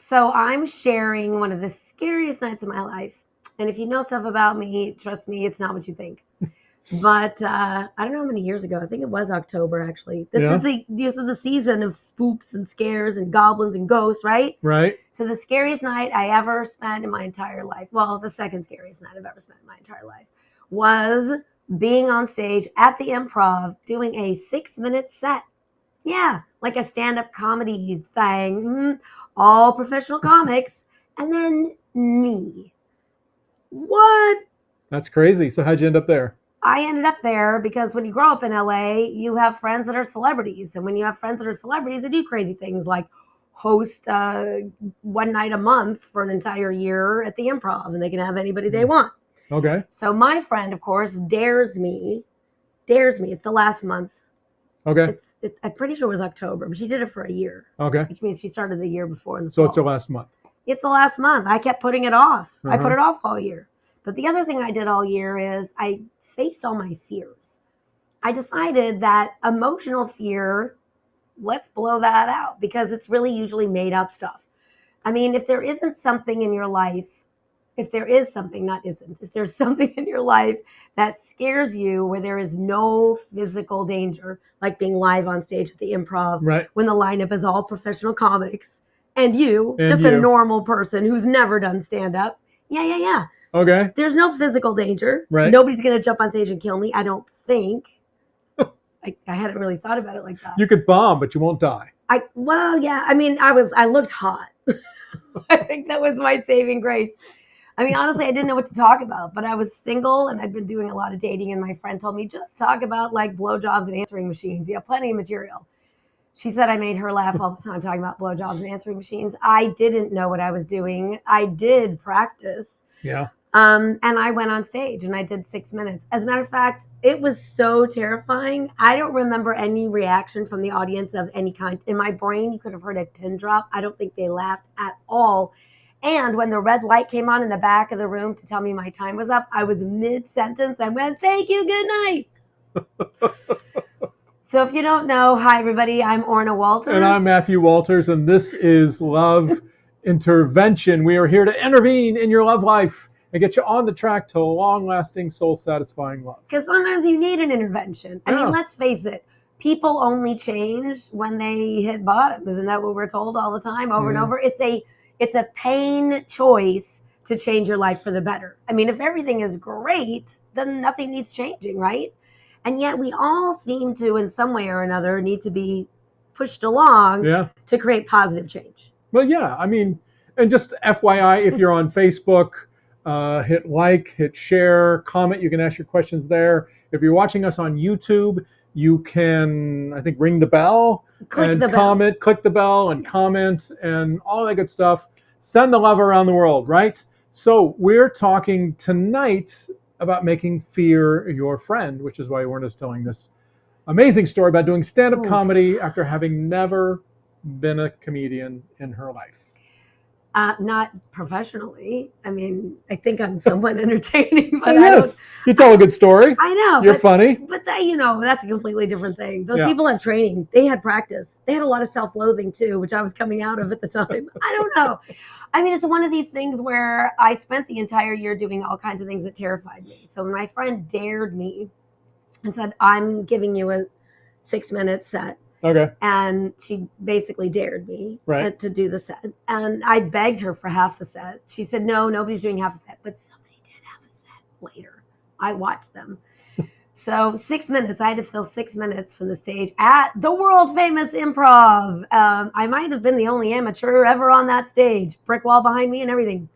So I'm sharing one of the scariest nights of my life. And if you know stuff about me, trust me, it's not what you think. But I don't know how many years ago. I think it was October, actually. Yeah. This is the season of spooks and scares and goblins and ghosts, right? Right. So the scariest night I ever spent in my entire life, well, the second scariest night I've ever spent in my entire life, was being on stage at the Improv doing a 6-minute set. Yeah, like a stand-up comedy thing. All professional comics. And then me. What? That's crazy. So how'd you end up there? I ended up there because when you grow up in LA, you have friends that are celebrities. And when you have friends that are celebrities, they do crazy things like host one night a month for an entire year at the Improv, and they can have anybody they want. Okay. So my friend, of course, dares me. It's the last month. Okay. I'm pretty sure it was October, but she did it for a year. Okay. Which means she started the year before in the So fall. it's your last month. It's the last month. I kept putting it off. I put it off all year. But the other thing I did all year is I faced all my fears. I decided that emotional fear, let's blow that out because it's really usually made up stuff. I mean, if there isn't something in your life, if there's something in your life that scares you where there is no physical danger, like being live on stage at the Improv, Right. when the lineup is all professional comics, and you, a normal person who's never done stand-up, yeah. Okay. There's no physical danger. Right. Nobody's going to jump on stage and kill me, I don't think. I hadn't really thought about it like that. You could bomb, but you won't die. I looked hot. I think that was my saving grace. I mean, honestly, I didn't know what to talk about, but I was single and I'd been doing a lot of dating, and my friend told me, just talk about like blowjobs and answering machines. You have plenty of material. She said I made her laugh all the time talking about blowjobs and answering machines. I didn't know what I was doing. I did practice. Yeah. And I went on stage and I did 6 minutes. As a matter of fact, it was so terrifying. I don't remember any reaction from the audience of any kind. In my brain, you could have heard a pin drop. I don't think they laughed at all. And when the red light came on in the back of the room to tell me my time was up, I was mid-sentence and went, thank you, good night. So if you don't know, hi, everybody. I'm Orna Walters. And I'm Matthew Walters, and this is Love Intervention. We are here to intervene in your love life and get you on the track to long-lasting, soul-satisfying love. Because sometimes you need an intervention. I mean, let's face it. People only change when they hit bottom. Isn't that what we're told all the time, over and over? It's a pain choice to change your life for the better. I mean, if everything is great, then nothing needs changing, right? And yet we all seem to, in some way or another, need to be pushed along to create positive change. Well, yeah. I mean, and just FYI, if you're on Facebook, hit like, hit share, comment. You can ask your questions there. If you're watching us on YouTube, you can, I think, ring the bell and comment, click the bell and comment and all that good stuff. Send the love around the world, right? So we're talking tonight about making fear your friend, which is why Orna's telling this amazing story about doing stand-up comedy after having never been a comedian in her life. Not professionally. I mean, I think I'm somewhat entertaining, but yes, you tell a good story. I know. You're funny. But that, that's a completely different thing. Those people have training. They had practice. They had a lot of self-loathing too, which I was coming out of at the time. I don't know. I mean, it's one of these things where I spent the entire year doing all kinds of things that terrified me. So when my friend dared me and said, I'm giving you a 6-minute set. Okay. And she basically dared me to do the set. And I begged her for half a set. She said, no, nobody's doing half a set. But somebody did half a set later. I watched them. So 6 minutes. I had to fill 6 minutes from the stage at the world famous Improv. I might have been the only amateur ever on that stage. Brick wall behind me and everything.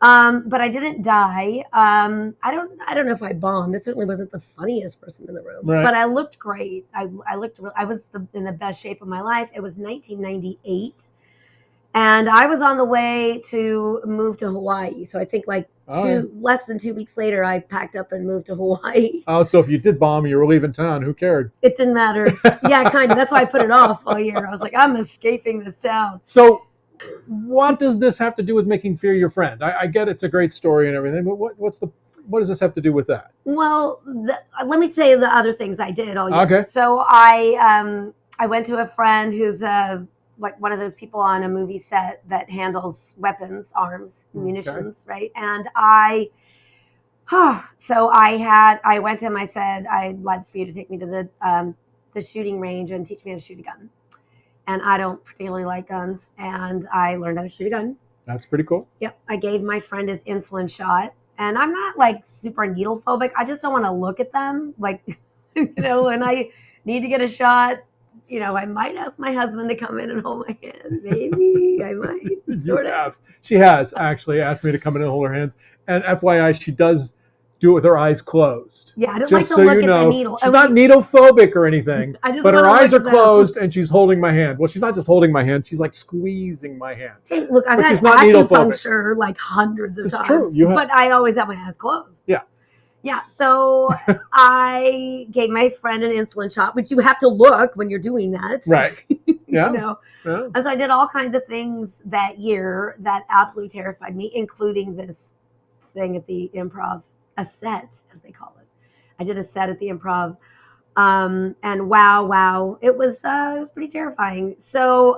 But I didn't die. I don't know if I bombed. It certainly wasn't the funniest person in the room, but I looked great. I was in the best shape of my life. It was 1998, and I was on the way to move to Hawaii. So I think less than 2 weeks later, I packed up and moved to Hawaii. Oh, so if you did bomb, you were leaving town. Who cared? It didn't matter. Yeah, kind of. That's why I put it off all year. I was like, I'm escaping this town. So what does this have to do with making fear your friend? I get it's a great story and everything, but what does this have to do with that? Well, let me say the other things I did all year. Okay. So I went to a friend who's a like one of those people on a movie set that handles weapons, arms, munitions, right? And so I went to him. I said, I'd like for you to take me to the shooting range and teach me how to shoot a gun. And I don't particularly like guns, and I learned how to shoot a gun. That's pretty cool. Yep. I gave my friend his insulin shot, and I'm not like super needle phobic. I just don't want to look at them. Like, when I need to get a shot, I might ask my husband to come in and hold my hand. Maybe I might. You have. She has actually asked me to come in and hold her hands. And FYI, she does do it with her eyes closed. Yeah, I don't like to look at the needle. She's not needle phobic or anything, but her eyes are closed and she's holding my hand. Well, she's not just holding my hand, she's like squeezing my hand. Hey, look, I've had acupuncture like hundreds of times. It's true. But I always have my eyes closed. Yeah. Yeah, so I gave my friend an insulin shot, which you have to look when you're doing that. Right. Yeah. Yeah. And so I did all kinds of things that year that absolutely terrified me, including this thing at the Improv, a set, as they call it. I did a set at the Improv, and wow, it was pretty terrifying. So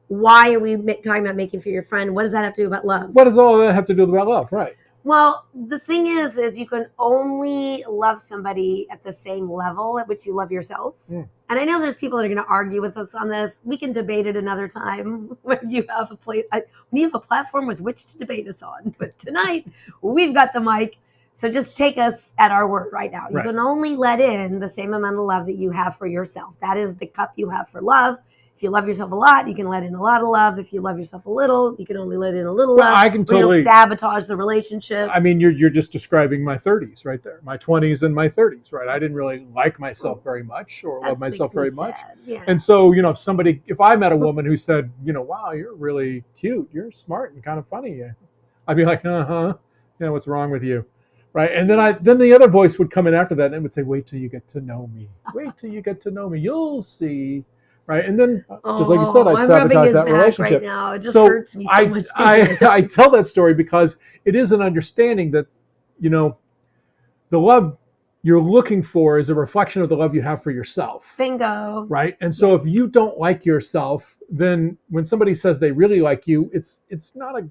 why are we talking about making for your friend? What does that have to do about love? What does all that have to do about love? Right. Well, the thing is you can only love somebody at the same level at which you love yourself. And I know there's people that are going to argue with us on this. We can debate it another time when you have a platform with which to debate us on. But tonight, we've got the mic. So just take us at our word right now. You can only let in the same amount of love that you have for yourself. That is the cup you have for love. If you love yourself a lot, you can let in a lot of love. If you love yourself a little, you can only let in a little love. I can totally sabotage the relationship. I mean, you're just describing my 30s right there, my 20s and my 30s, right? I didn't really like myself very much or love myself very much. Yeah. And so, if I met a woman who said, wow, you're really cute, you're smart and kind of funny, I'd be like, what's wrong with you? Right. And then the other voice would come in after that and it would say, wait till you get to know me. Wait till you get to know me. You'll see. Right. And then, just like you said, I'd sabotage that relationship. Right now. It just hurts me so much. I tell that story because it is an understanding that, the love you're looking for is a reflection of the love you have for yourself. Bingo. Right. And so if you don't like yourself, then when somebody says they really like you, it's not a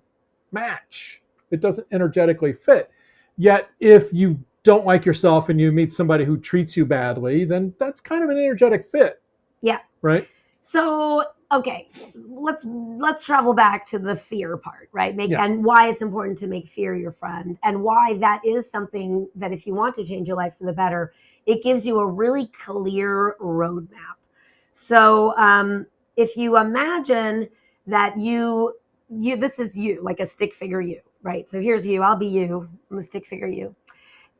match. It doesn't energetically fit. Yet if you don't like yourself and you meet somebody who treats you badly, then that's kind of an energetic fit. Yeah. Right. So, okay, let's travel back to the fear part, right? And why it's important to make fear your friend, and why that is something that if you want to change your life for the better, it gives you a really clear roadmap. So, if you imagine that you this is you, like a stick figure you, right? So here's you, I'll be you, I'm a stick figure you,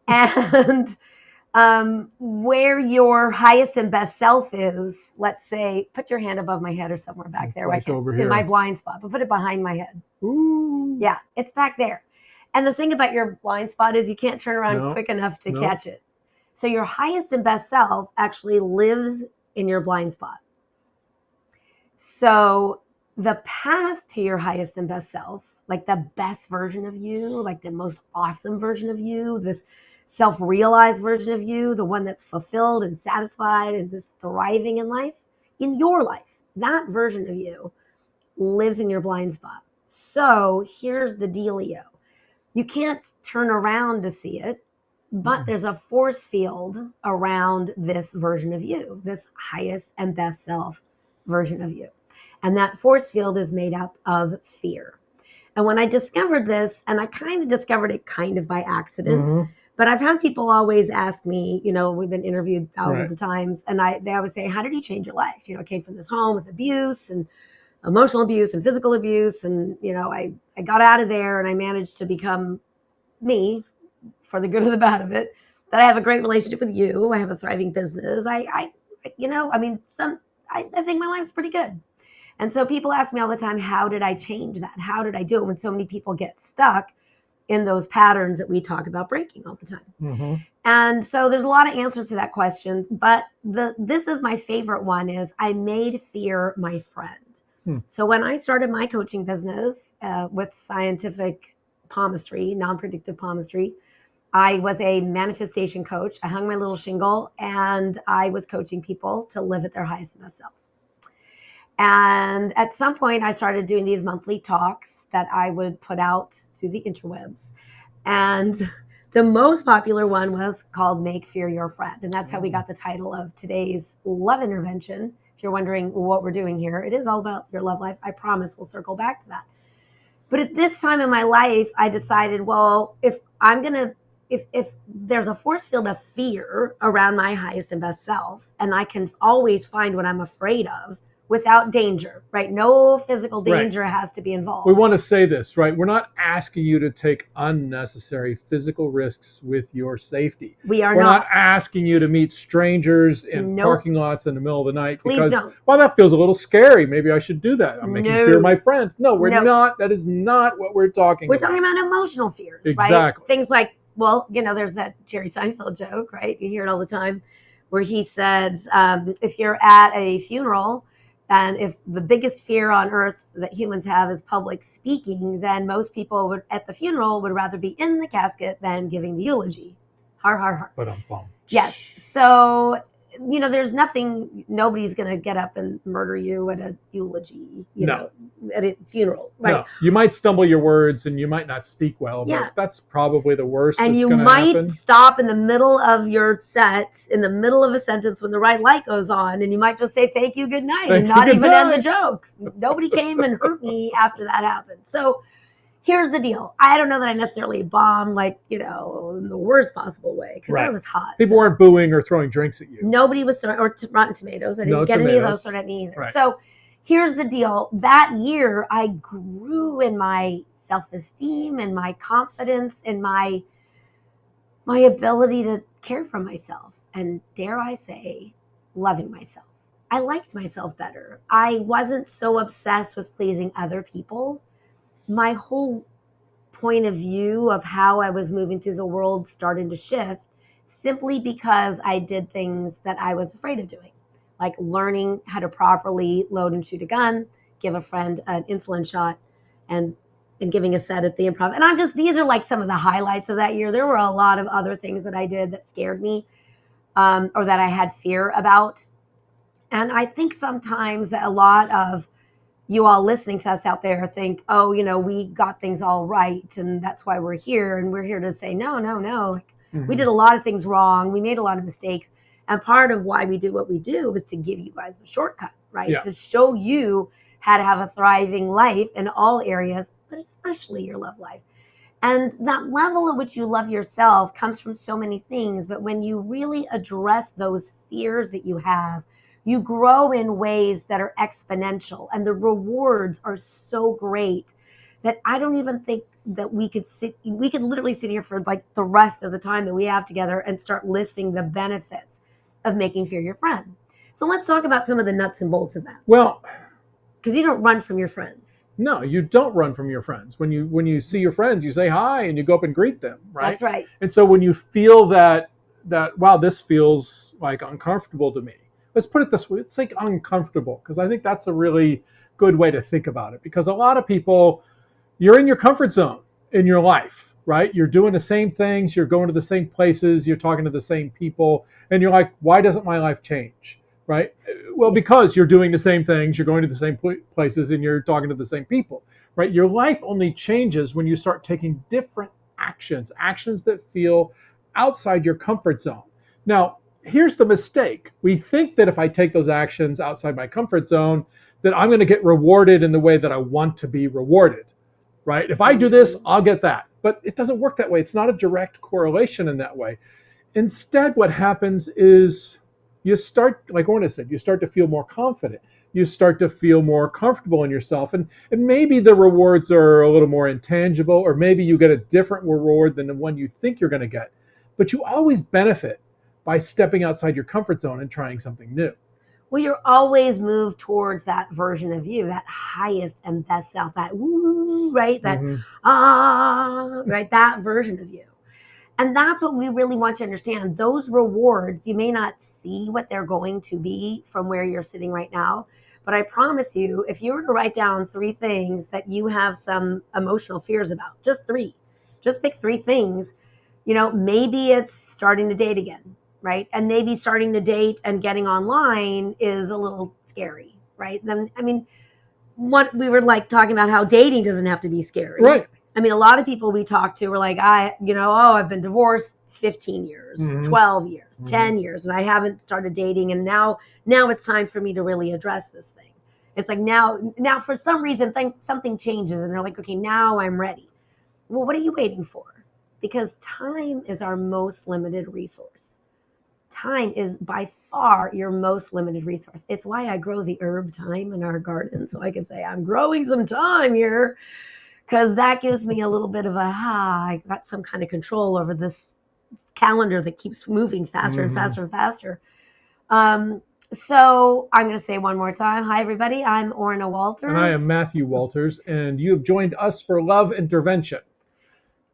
and where your highest and best self is, let's say, put your hand above my head or somewhere back there, like over here in my blind spot, but put it behind my head. Ooh. Yeah, it's back there. And the thing about your blind spot is you can't turn around quick enough to catch it. So your highest and best self actually lives in your blind spot. So the path to your highest and best self, like the best version of you, like the most awesome version of you, this self-realized version of you, the one that's fulfilled and satisfied and just thriving in life, in your life, that version of you lives in your blind spot. So here's the dealio. You can't turn around to see it, but there's a force field around this version of you, this highest and best self version of you. And that force field is made up of fear. And when I discovered this, and I kind of discovered it kind of by accident, but I've had people always ask me, we've been interviewed thousands of times, and they always say, how did you change your life? I came from this home with abuse and emotional abuse and physical abuse. And, I got out of there and I managed to become me for the good or the bad of it, that I have a great relationship with you. I have a thriving business. I think my life's pretty good. And so people ask me all the time, how did I change that? How did I do it when so many people get stuck in those patterns that we talk about breaking all the time? And so there's a lot of answers to that question, but this is my favorite one is I made fear my friend. So when I started my coaching business with scientific palmistry, non-predictive palmistry, I was a manifestation coach. I hung my little shingle and I was coaching people to live at their highest and best self. And at some point, I started doing these monthly talks that I would put out through the interwebs. And the most popular one was called Make Fear Your Friend. And that's how we got the title of today's love intervention. If you're wondering what we're doing here, it is all about your love life. I promise we'll circle back to that. But at this time in my life, I decided, well, if there's a force field of fear around my highest and best self, and I can always find what I'm afraid of without danger, right? No physical danger has to be involved. We want to say this, right? We're not asking you to take unnecessary physical risks with your safety. We're not asking you to meet strangers in parking lots in the middle of the night. Please because, don't. Well, that feels a little scary. Maybe I should do that. I'm making fear my friend. No, we're not. That is not what we're talking about. We're talking about emotional fears, exactly. Right? Things like, well, there's that Jerry Seinfeld joke, right? You hear it all the time, where he says, if you're at a funeral, and if the biggest fear on earth that humans have is public speaking, then most people at the funeral would rather be in the casket than giving the eulogy. Har, har, har. Ba-dum-bum. Yes. So, there's nobody's going to get up and murder you at a eulogy, at a funeral. Right? No. You might stumble your words and you might not speak well, but that's probably the worst and that's going to happen. And you might stop in the middle of your set, in the middle of a sentence when the right light goes on, and you might just say, thank you, good night, and not even end the joke. Nobody came and hurt me after that happened. So here's the deal. I don't know that I necessarily bombed in the worst possible way, because I was hot. People weren't booing or throwing drinks at you. Nobody was throwing, or Rotten Tomatoes. I didn't get any of those thrown at me either. Right. So here's the deal. That year, I grew in my self-esteem and my confidence and my ability to care for myself. And dare I say, loving myself. I liked myself better. I wasn't so obsessed with pleasing other people. My whole point of view of how I was moving through the world started to shift simply because I did things that I was afraid of doing, like learning how to properly load and shoot a gun, give a friend an insulin shot, and giving a set at the Improv. And these are like some of the highlights of that year. There were a lot of other things that I did that scared me, or that I had fear about. And I think sometimes that a lot of you all listening to us out there think, oh, we got things all right, and that's why we're here. And we're here to say, no. We did a lot of things wrong. We made a lot of mistakes. And part of why we do what we do is to give you guys the shortcut, right? Yeah. To show you how to have a thriving life in all areas, but especially your love life. And that level at which you love yourself comes from so many things. But when you really address those fears that you have, you grow in ways that are exponential, and the rewards are so great that I don't even think that we could literally sit here for like the rest of the time that we have together and start listing the benefits of making fear your friend. So let's talk about some of the nuts and bolts of that. Well, because you don't run from your friends. No, you don't run from your friends. When you see your friends, you say hi and you go up and greet them, right? That's right. And so when you feel that wow, this feels like uncomfortable to me. Let's put it this way. It's like uncomfortable, because I think that's a really good way to think about it. Because a lot of people, you're in your comfort zone in your life, right? You're doing the same things. You're going to the same places. You're talking to the same people. And you're like, why doesn't my life change, right? Well, because you're doing the same things. You're going to the same places and you're talking to the same people, right? Your life only changes when you start taking different actions that feel outside your comfort zone. Now, here's the mistake. We think that if I take those actions outside my comfort zone, that I'm going to get rewarded in the way that I want to be rewarded, right? If I do this, I'll get that. But it doesn't work that way. It's not a direct correlation in that way. Instead, what happens is you start, like Orna said, you start to feel more confident. You start to feel more comfortable in yourself. And maybe the rewards are a little more intangible, or maybe you get a different reward than the one you think you're going to get. But you always benefit by stepping outside your comfort zone and trying something new. Well, you're always moved towards that version of you, that highest and best self, that woo, right? That right? That version of you. And that's what we really want you to understand. Those rewards, you may not see what they're going to be from where you're sitting right now, but I promise you, if you were to write down 3 things that you have some emotional fears about, just 3, just pick 3 things, maybe it's starting to date again. Right? And maybe starting to date and getting online is a little scary, right? Then, I mean, what we were like talking about how dating doesn't have to be scary. Right. I mean, a lot of people we talk to were like, I've been divorced 15 years, 12 years, 10 years, and I haven't started dating. And now it's time for me to really address this thing. It's like now for some reason, something changes and they're like, okay, now I'm ready. Well, what are you waiting for? Because time is our most limited resource. Time is by far your most limited resource. It's why I grow the herb thyme in our garden. So I can say, I'm growing some thyme here, because that gives me a little bit of I got some kind of control over this calendar that keeps moving faster and faster and faster. So I'm going to say one more time. Hi, everybody. I'm Orna Walters. And I am Matthew Walters. And you have joined us for Love Intervention.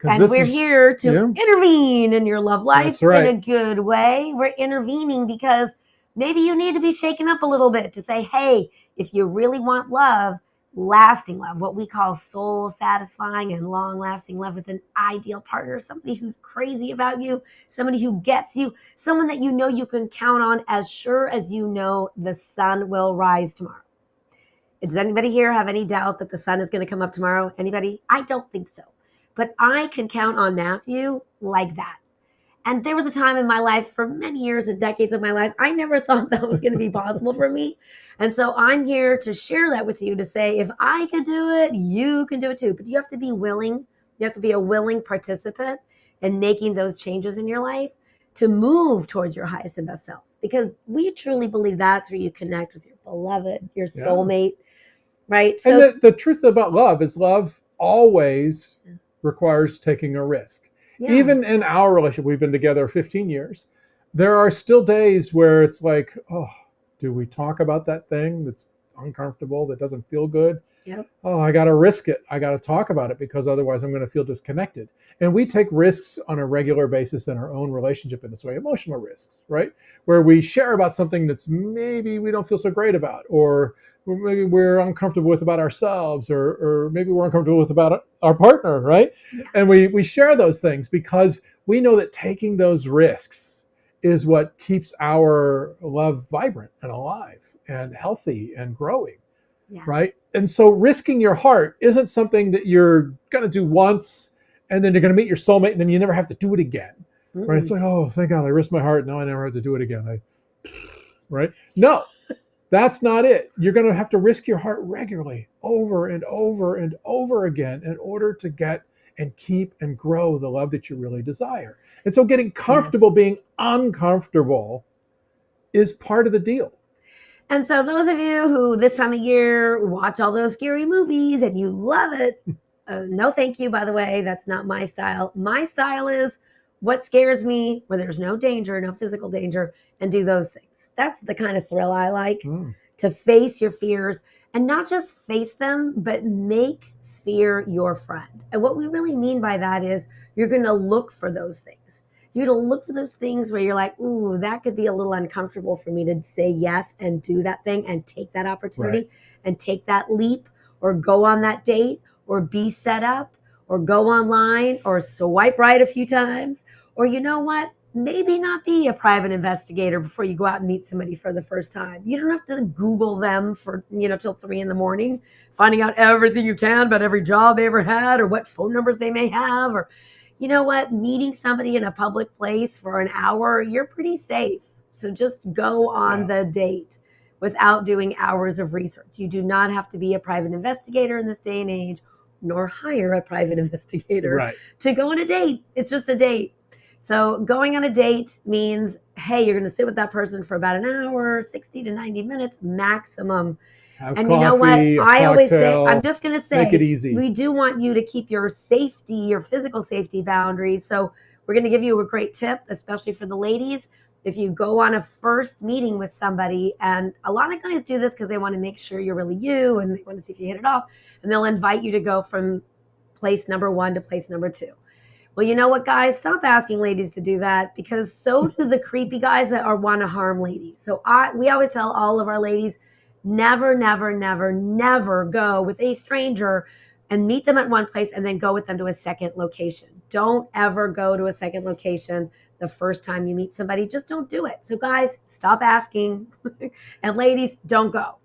And we're here to intervene in your love life in a good way. We're intervening because maybe you need to be shaken up a little bit to say, hey, if you really want love, lasting love, what we call soul satisfying and long lasting love with an ideal partner, somebody who's crazy about you, somebody who gets you, someone that you know you can count on as sure as you know the sun will rise tomorrow. Does anybody here have any doubt that the sun is going to come up tomorrow? Anybody? I don't think so. But I can count on Matthew like that. And there was a time in my life, for many years and decades of my life, I never thought that was going to be possible for me. And so I'm here to share that with you, to say, if I can do it, you can do it too. But you have to be willing. You have to be a willing participant in making those changes in your life to move towards your highest and best self. Because we truly believe that's where you connect with your beloved, your soulmate, right? So, and the truth about love is love always requires taking a risk. Yeah. Even in our relationship, we've been together 15 years. There are still days where it's like, oh, do we talk about that thing that's uncomfortable, that doesn't feel good? Yep. Oh, I got to risk it. I got to talk about it because otherwise I'm going to feel disconnected. And we take risks on a regular basis in our own relationship in this way, emotional risks, right? Where we share about something that's maybe we don't feel so great about, or maybe we're uncomfortable with about ourselves, or maybe we're uncomfortable with about our partner, right? Yeah. And we share those things because we know that taking those risks is what keeps our love vibrant and alive and healthy and growing, right? And so risking your heart isn't something that you're going to do once and then you're going to meet your soulmate and then you never have to do it again, right? It's like, oh, thank God, I risked my heart. Now I never have to do it again, right? No. That's not it. You're going to have to risk your heart regularly, over and over and over again, in order to get and keep and grow the love that you really desire. And so getting comfortable being uncomfortable is part of the deal. And so those of you who this time of year watch all those scary movies and you love it, no thank you, by the way. That's not my style. My style is what scares me, where there's no danger, no physical danger, and do those things. That's the kind of thrill I like, to face your fears, and not just face them, but make fear your friend. And what we really mean by that is you're going to look for those things. You're going to look for those things where you're like, ooh, that could be a little uncomfortable for me to say yes and do that thing and take that opportunity and take that leap, or go on that date, or be set up, or go online, or swipe right a few times, or you know what? Maybe not be a private investigator before you go out and meet somebody for the first time. You don't have to Google them for, till 3 a.m, finding out everything you can about every job they ever had, or what phone numbers they may have, or, you know what, meeting somebody in a public place for an hour, you're pretty safe. So just go on the date without doing hours of research. You do not have to be a private investigator in this day and age, nor hire a private investigator to go on a date. It's just a date. So going on a date means, hey, you're going to sit with that person for about an hour, 60 to 90 minutes maximum. Have and coffee, you know what? I always say, I'm just going to say, make it easy. We do want you to keep your safety, your physical safety boundaries. So we're going to give you a great tip, especially for the ladies. If you go on a first meeting with somebody, and a lot of guys do this because they want to make sure you're really you and they want to see if you hit it off, and they'll invite you to go from place number 1 to place number 2. Well, you know what, guys? Stop asking ladies to do that, because so do the creepy guys that want to harm ladies. So we always tell all of our ladies, never, never, never, never go with a stranger and meet them at one place and then go with them to a second location. Don't ever go to a second location the first time you meet somebody. Just don't do it. So guys, stop asking. And ladies, don't go.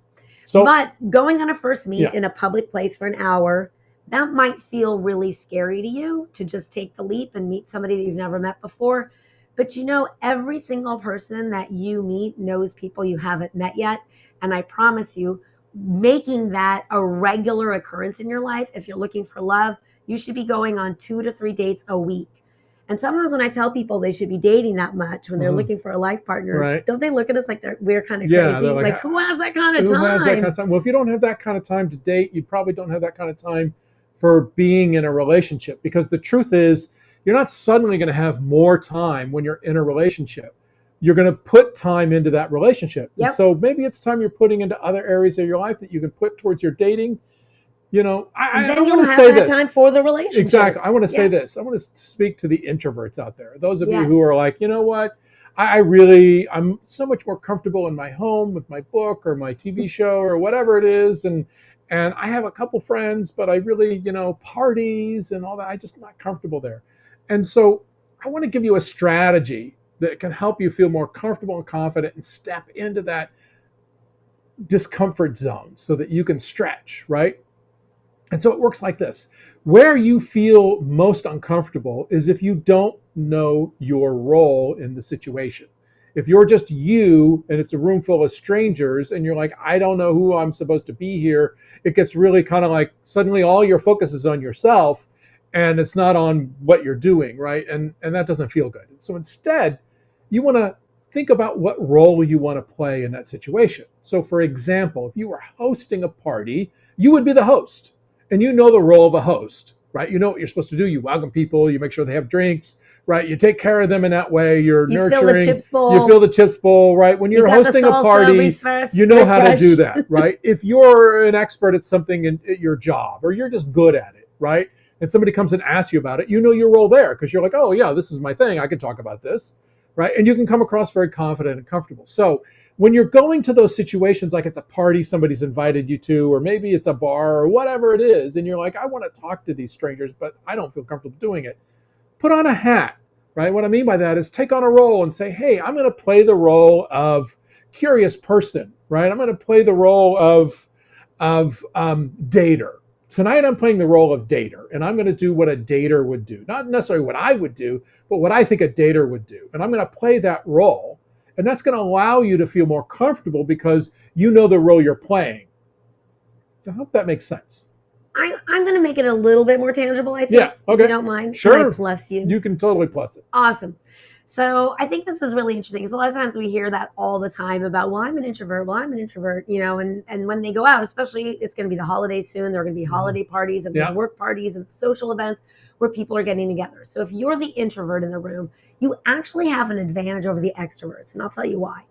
But going on a first meet in a public place for an hour, that might feel really scary to you to just take the leap and meet somebody that you've never met before. But every single person that you meet knows people you haven't met yet. And I promise you, making that a regular occurrence in your life, if you're looking for love, you should be going on 2 to 3 dates a week. And sometimes when I tell people they should be dating that much when they're looking for a life partner, don't they look at us like we're kind of crazy? Like, who has that kind of time? Who has that kind of time? Well, if you don't have that kind of time to date, you probably don't have that kind of time for being in a relationship. Because the truth is, you're not suddenly going to have more time when you're in a relationship. You're going to put time into that relationship. Yep. And so maybe it's time you're putting into other areas of your life that you can put towards your dating. I want to say this. Time for the relationship. Exactly. I want to say this. I want to speak to the introverts out there. Those of you who are like, you know what? I'm so much more comfortable in my home with my book or my TV show or whatever it is. And I have a couple friends, but I really, parties and all that. I'm just not comfortable there. And so I want to give you a strategy that can help you feel more comfortable and confident and step into that discomfort zone so that you can stretch, right? And so it works like this. Where you feel most uncomfortable is if you don't know your role in the situation. If you're just you and it's a room full of strangers and you're like, I don't know who I'm supposed to be here, it gets really kind of like suddenly all your focus is on yourself and it's not on what you're doing, right? And that doesn't feel good. So instead, you want to think about what role you want to play in that situation. So for example, if you were hosting a party, you would be the host. And you know the role of a host, right? You know what you're supposed to do. You welcome people. You make sure they have drinks, right? You take care of them in that way. You're nurturing. Fill the chips bowl. You fill the chips bowl, right? When you're hosting a party, you know how to do that, right? If you're an expert at something at your job or you're just good at it, right? And somebody comes and asks you about it, you know your role there because you're like, oh, yeah, this is my thing. I can talk about this, right? And you can come across very confident and comfortable. So when you're going to those situations, like it's a party somebody's invited you to, or maybe it's a bar or whatever it is, and you're like, I want to talk to these strangers, but I don't feel comfortable doing it. Put on a hat, right? What I mean by that is take on a role and say, hey, I'm going to play the role of curious person, right? I'm going to play the role of dater. Tonight I'm playing the role of dater, and I'm going to do what a dater would do. Not necessarily what I would do, but what I think a dater would do. And I'm going to play that role. And that's going to allow you to feel more comfortable because you know the role you're playing. I hope that makes sense. I'm going to make it a little bit more tangible, I think. Yeah, okay. If you don't mind. Sure. Can I plus you? You can totally plus it. Awesome. So I think this is really interesting because a lot of times we hear that all the time about, well, I'm an introvert, and when they go out, especially it's going to be the holidays soon, there are going to be holiday parties and there's work parties and social events where people are getting together. So if you're the introvert in the room, you actually have an advantage over the extroverts, and I'll tell you why.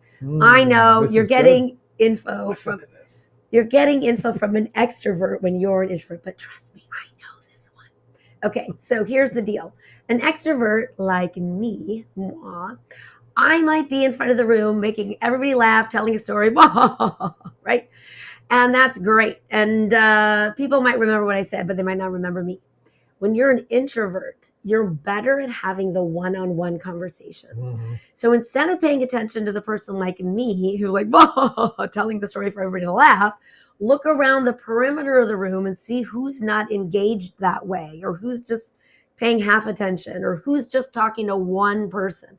I know you're getting info from an extrovert when you're an introvert, but trust me, I know this one. Okay, so here's the deal. An extrovert like me, I might be in front of the room making everybody laugh, telling a story, right? And that's great. And people might remember what I said, but they might not remember me. When you're an introvert, you're better at having the one-on-one conversations. Mm-hmm. So instead of paying attention to the person like me, who's like, telling the story for everybody to laugh, look around the perimeter of the room and see who's not engaged that way, or who's just paying half attention, or who's just talking to one person.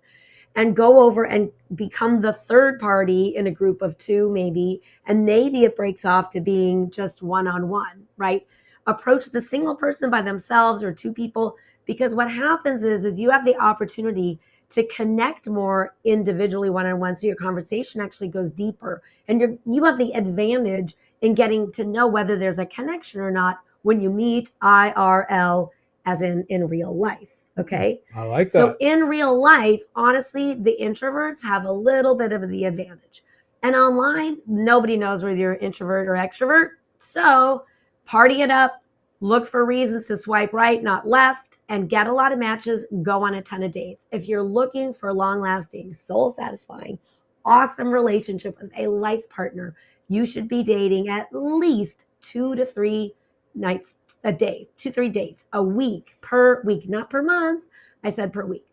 And go over and become the third party in a group of two, maybe, and maybe it breaks off to being just one-on-one, right? Approach the single person by themselves or two people, because what happens is you have the opportunity to connect more individually one-on-one, so your conversation actually goes deeper, and you have the advantage in getting to know whether there's a connection or not when you meet IRL, as in real life. Okay, I like that. So in real life, honestly, the introverts have a little bit of the advantage, and online nobody knows whether you're introvert or extrovert. So party it up, look for reasons to swipe right, not left, and get a lot of matches, go on a ton of dates. If you're looking for long-lasting, soul-satisfying, awesome relationship with a life partner, you should be dating at least 2 to 3 nights a day, 2-3 dates a week, per week, not per month. I said per week.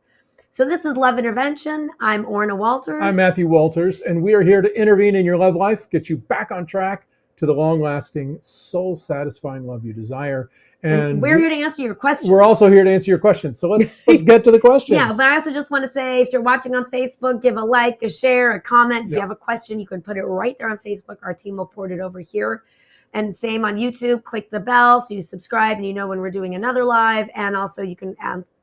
So this is Love Intervention. I'm Orna Walters. I'm Matthew Walters, and we are here to intervene in your love life, get you back on track to the long-lasting, soul-satisfying love you desire. And we're here to answer your questions. We're also here to answer your questions. So let's get to the questions. Yeah, but I also just want to say, if you're watching on Facebook, give a like, a share, a comment. If you have a question, you can put it right there on Facebook. Our team will port it over here. And same on YouTube. Click the bell so you subscribe and you know when we're doing another live. And also you can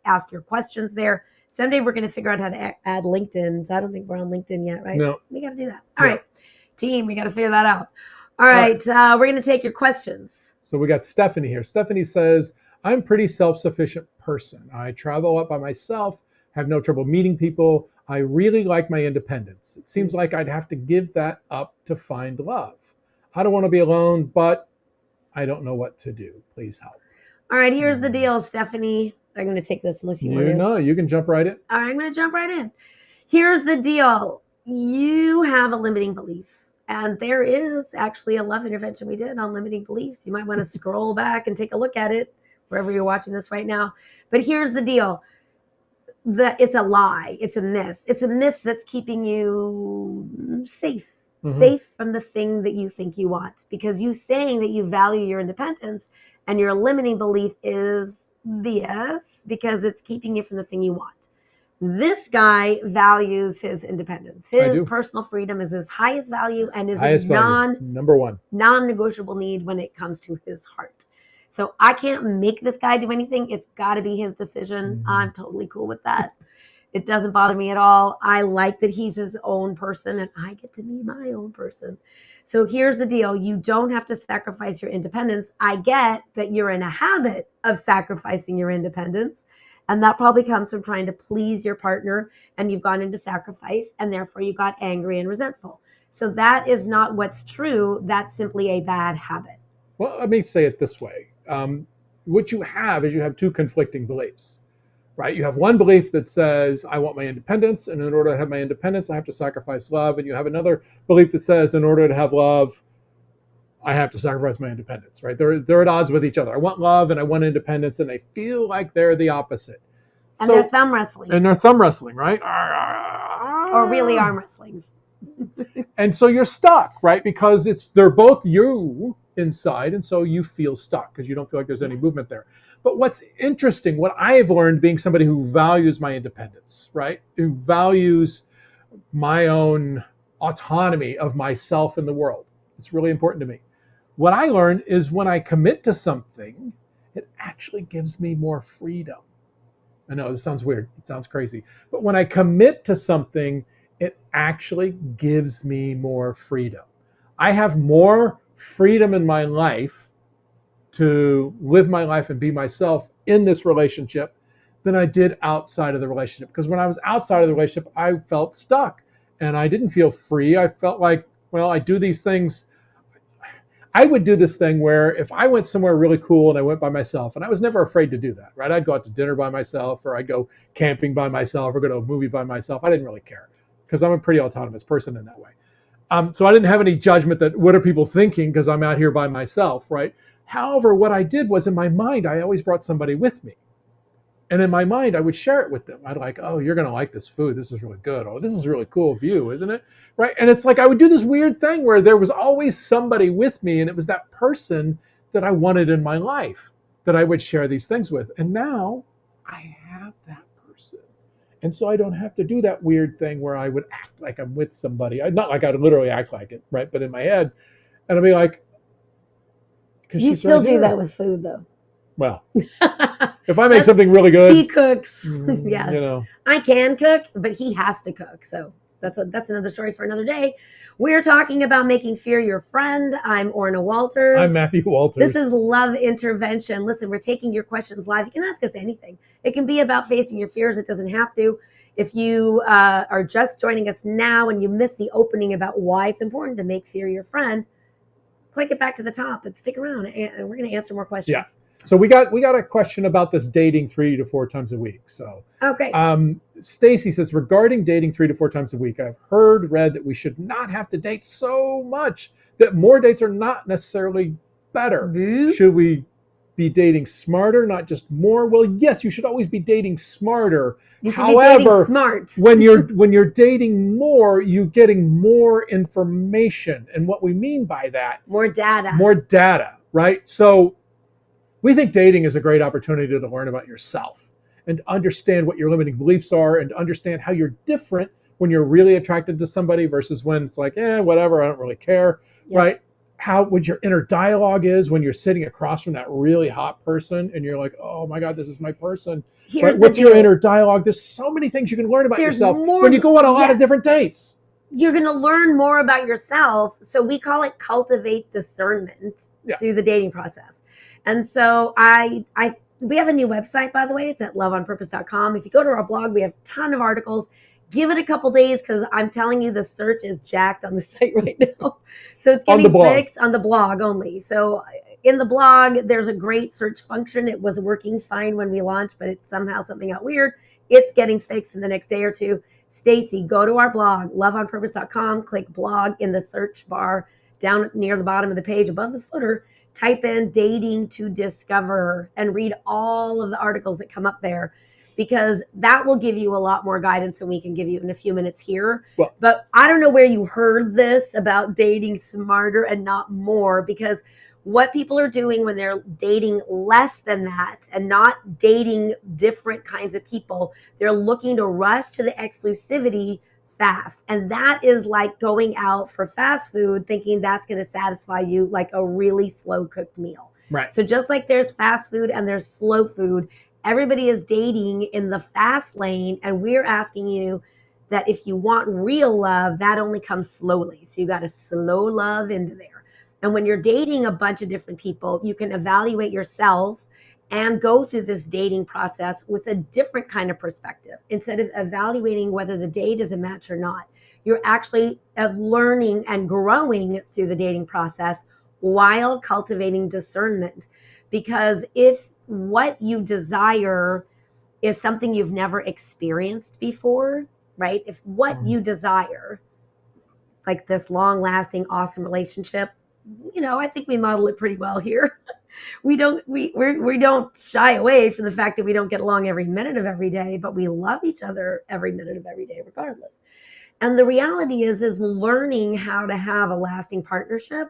ask your questions there. Someday we're going to figure out how to add LinkedIn. So I don't think we're on LinkedIn yet, right? No. We got to do that. All right, team, we got to figure that out. All right. We're going to take your questions. So we got Stephanie here. Stephanie says, I'm a pretty self-sufficient person. I travel up by myself, have no trouble meeting people. I really like my independence. It seems like I'd have to give that up to find love. I don't want to be alone, but I don't know what to do. Please help. All right, here's the deal, Stephanie. I'm going to take this unless you want to. No, you can jump right in. All right, I'm going to jump right in. Here's the deal. You have a limiting belief. And there is actually a love intervention we did on limiting beliefs. You might want to scroll back and take a look at it wherever you're watching this right now. But here's the deal. It's a lie. It's a myth. It's a myth that's keeping you safe. Safe from the thing that you think you want. Because you saying that you value your independence and your limiting belief is BS because it's keeping you from the thing you want. This guy values his independence. His personal freedom is his highest value and is his number one non-negotiable need when it comes to his heart. So I can't make this guy do anything. It's got to be his decision. I'm totally cool with that. It doesn't bother me at all. I like that he's his own person and I get to be my own person. So here's the deal. You don't have to sacrifice your independence. I get that you're in a habit of sacrificing your independence. And that probably comes from trying to please your partner and you've gone into sacrifice and therefore you got angry and resentful. So that is not what's true. That's simply a bad habit. Well, let me say it this way. What you have is you have two conflicting beliefs, right? You have one belief that says, I want my independence. And in order to have my independence, I have to sacrifice love. And you have another belief that says, in order to have love, I have to sacrifice my independence, right? They're at odds with each other. I want love and I want independence, and they feel like they're the opposite. And they're thumb wrestling. And they're thumb wrestling, right? Or really arm wrestling. And so you're stuck, right? Because they're both you inside, and so you feel stuck because you don't feel like there's any movement there. But what's interesting, what I've learned being somebody who values my independence, right? Who values my own autonomy of myself in the world. It's really important to me. What I learned is when I commit to something, it actually gives me more freedom. I know this sounds weird. It sounds crazy. But when I commit to something, it actually gives me more freedom. I have more freedom in my life to live my life and be myself in this relationship than I did outside of the relationship. Because when I was outside of the relationship, I felt stuck and I didn't feel free. I felt like, well, I do these things. I would do this thing where if I went somewhere really cool and I went by myself, and I was never afraid to do that, right? I'd go out to dinner by myself, or I'd go camping by myself, or go to a movie by myself. I didn't really care because I'm a pretty autonomous person in that way. So I didn't have any judgment that what are people thinking because I'm out here by myself, right? However, what I did was in my mind, I always brought somebody with me. And in my mind, I would share it with them. I'd like, oh, you're going to like this food. This is really good. Oh, this is a really cool view, isn't it? Right? And it's like I would do this weird thing where there was always somebody with me, and it was that person that I wanted in my life that I would share these things with. And now I have that person. And so I don't have to do that weird thing where I would act like I'm with somebody. Not like I'd literally act like it, right? But in my head, and I'd be like, you still do that with food, though. Well, if I make something really good, he cooks. Yeah, you know, I can cook, but he has to cook. So that's another story for another day. We're talking about making fear your friend. I'm Orna Walters. I'm Matthew Walters. This is Love Intervention. Listen, we're taking your questions live. You can ask us anything. It can be about facing your fears. It doesn't have to. If you are just joining us now and you missed the opening about why it's important to make fear your friend, click it back to the top and stick around, and we're going to answer more questions. Yeah. So we got a question about this dating 3 to 4 times a week. So okay. Stacy says, regarding dating 3 to 4 times a week, I've read that we should not have to date so much, that more dates are not necessarily better. Mm-hmm. Should we be dating smarter, not just more. Well, yes, you should always be dating smarter. You should However, be dating smart. when you're dating more, you're getting more information. And what we mean by that, more data, right? So we think dating is a great opportunity to learn about yourself and understand what your limiting beliefs are and understand how you're different when you're really attracted to somebody versus when it's like, whatever, I don't really care, right? How what your inner dialogue is when you're sitting across from that really hot person and you're like, oh my God, this is my person. Right? What's your inner dialogue? There's so many things you can learn about yourself when you go on a lot of different dates. You're going to learn more about yourself. So we call it cultivate discernment through the dating process. And so we have a new website, by the way. It's at loveonpurpose.com. If you go to our blog, we have a ton of articles. Give it a couple days because I'm telling you the search is jacked on the site right now. So it's getting fixed on the blog only. So in the blog, there's a great search function. It was working fine when we launched, but it's somehow something got weird. It's getting fixed in the next day or two. Stacy, go to our blog, loveonpurpose.com, click blog in the search bar down near the bottom of the page above the footer. Type in dating to discover and read all of the articles that come up there, because that will give you a lot more guidance than we can give you in a few minutes here. Well, but I don't know where you heard this about dating smarter and not more, because what people are doing when they're dating less than that and not dating different kinds of people, they're looking to rush to the exclusivity fast. And that is like going out for fast food thinking that's going to satisfy you like a really slow cooked meal. Right. So just like there's fast food and there's slow food, everybody is dating in the fast lane, and we're asking you that if you want real love, that only comes slowly. So you got to slow love into there. And when you're dating a bunch of different people, you can evaluate yourself and go through this dating process with a different kind of perspective. Instead of evaluating whether the date is a match or not, you're actually learning and growing through the dating process while cultivating discernment. Because if what you desire is something you've never experienced before, right? If what you desire, like this long-lasting, awesome relationship, I think we model it pretty well here. We don't shy away from the fact that we don't get along every minute of every day, but we love each other every minute of every day regardless. And the reality is learning how to have a lasting partnership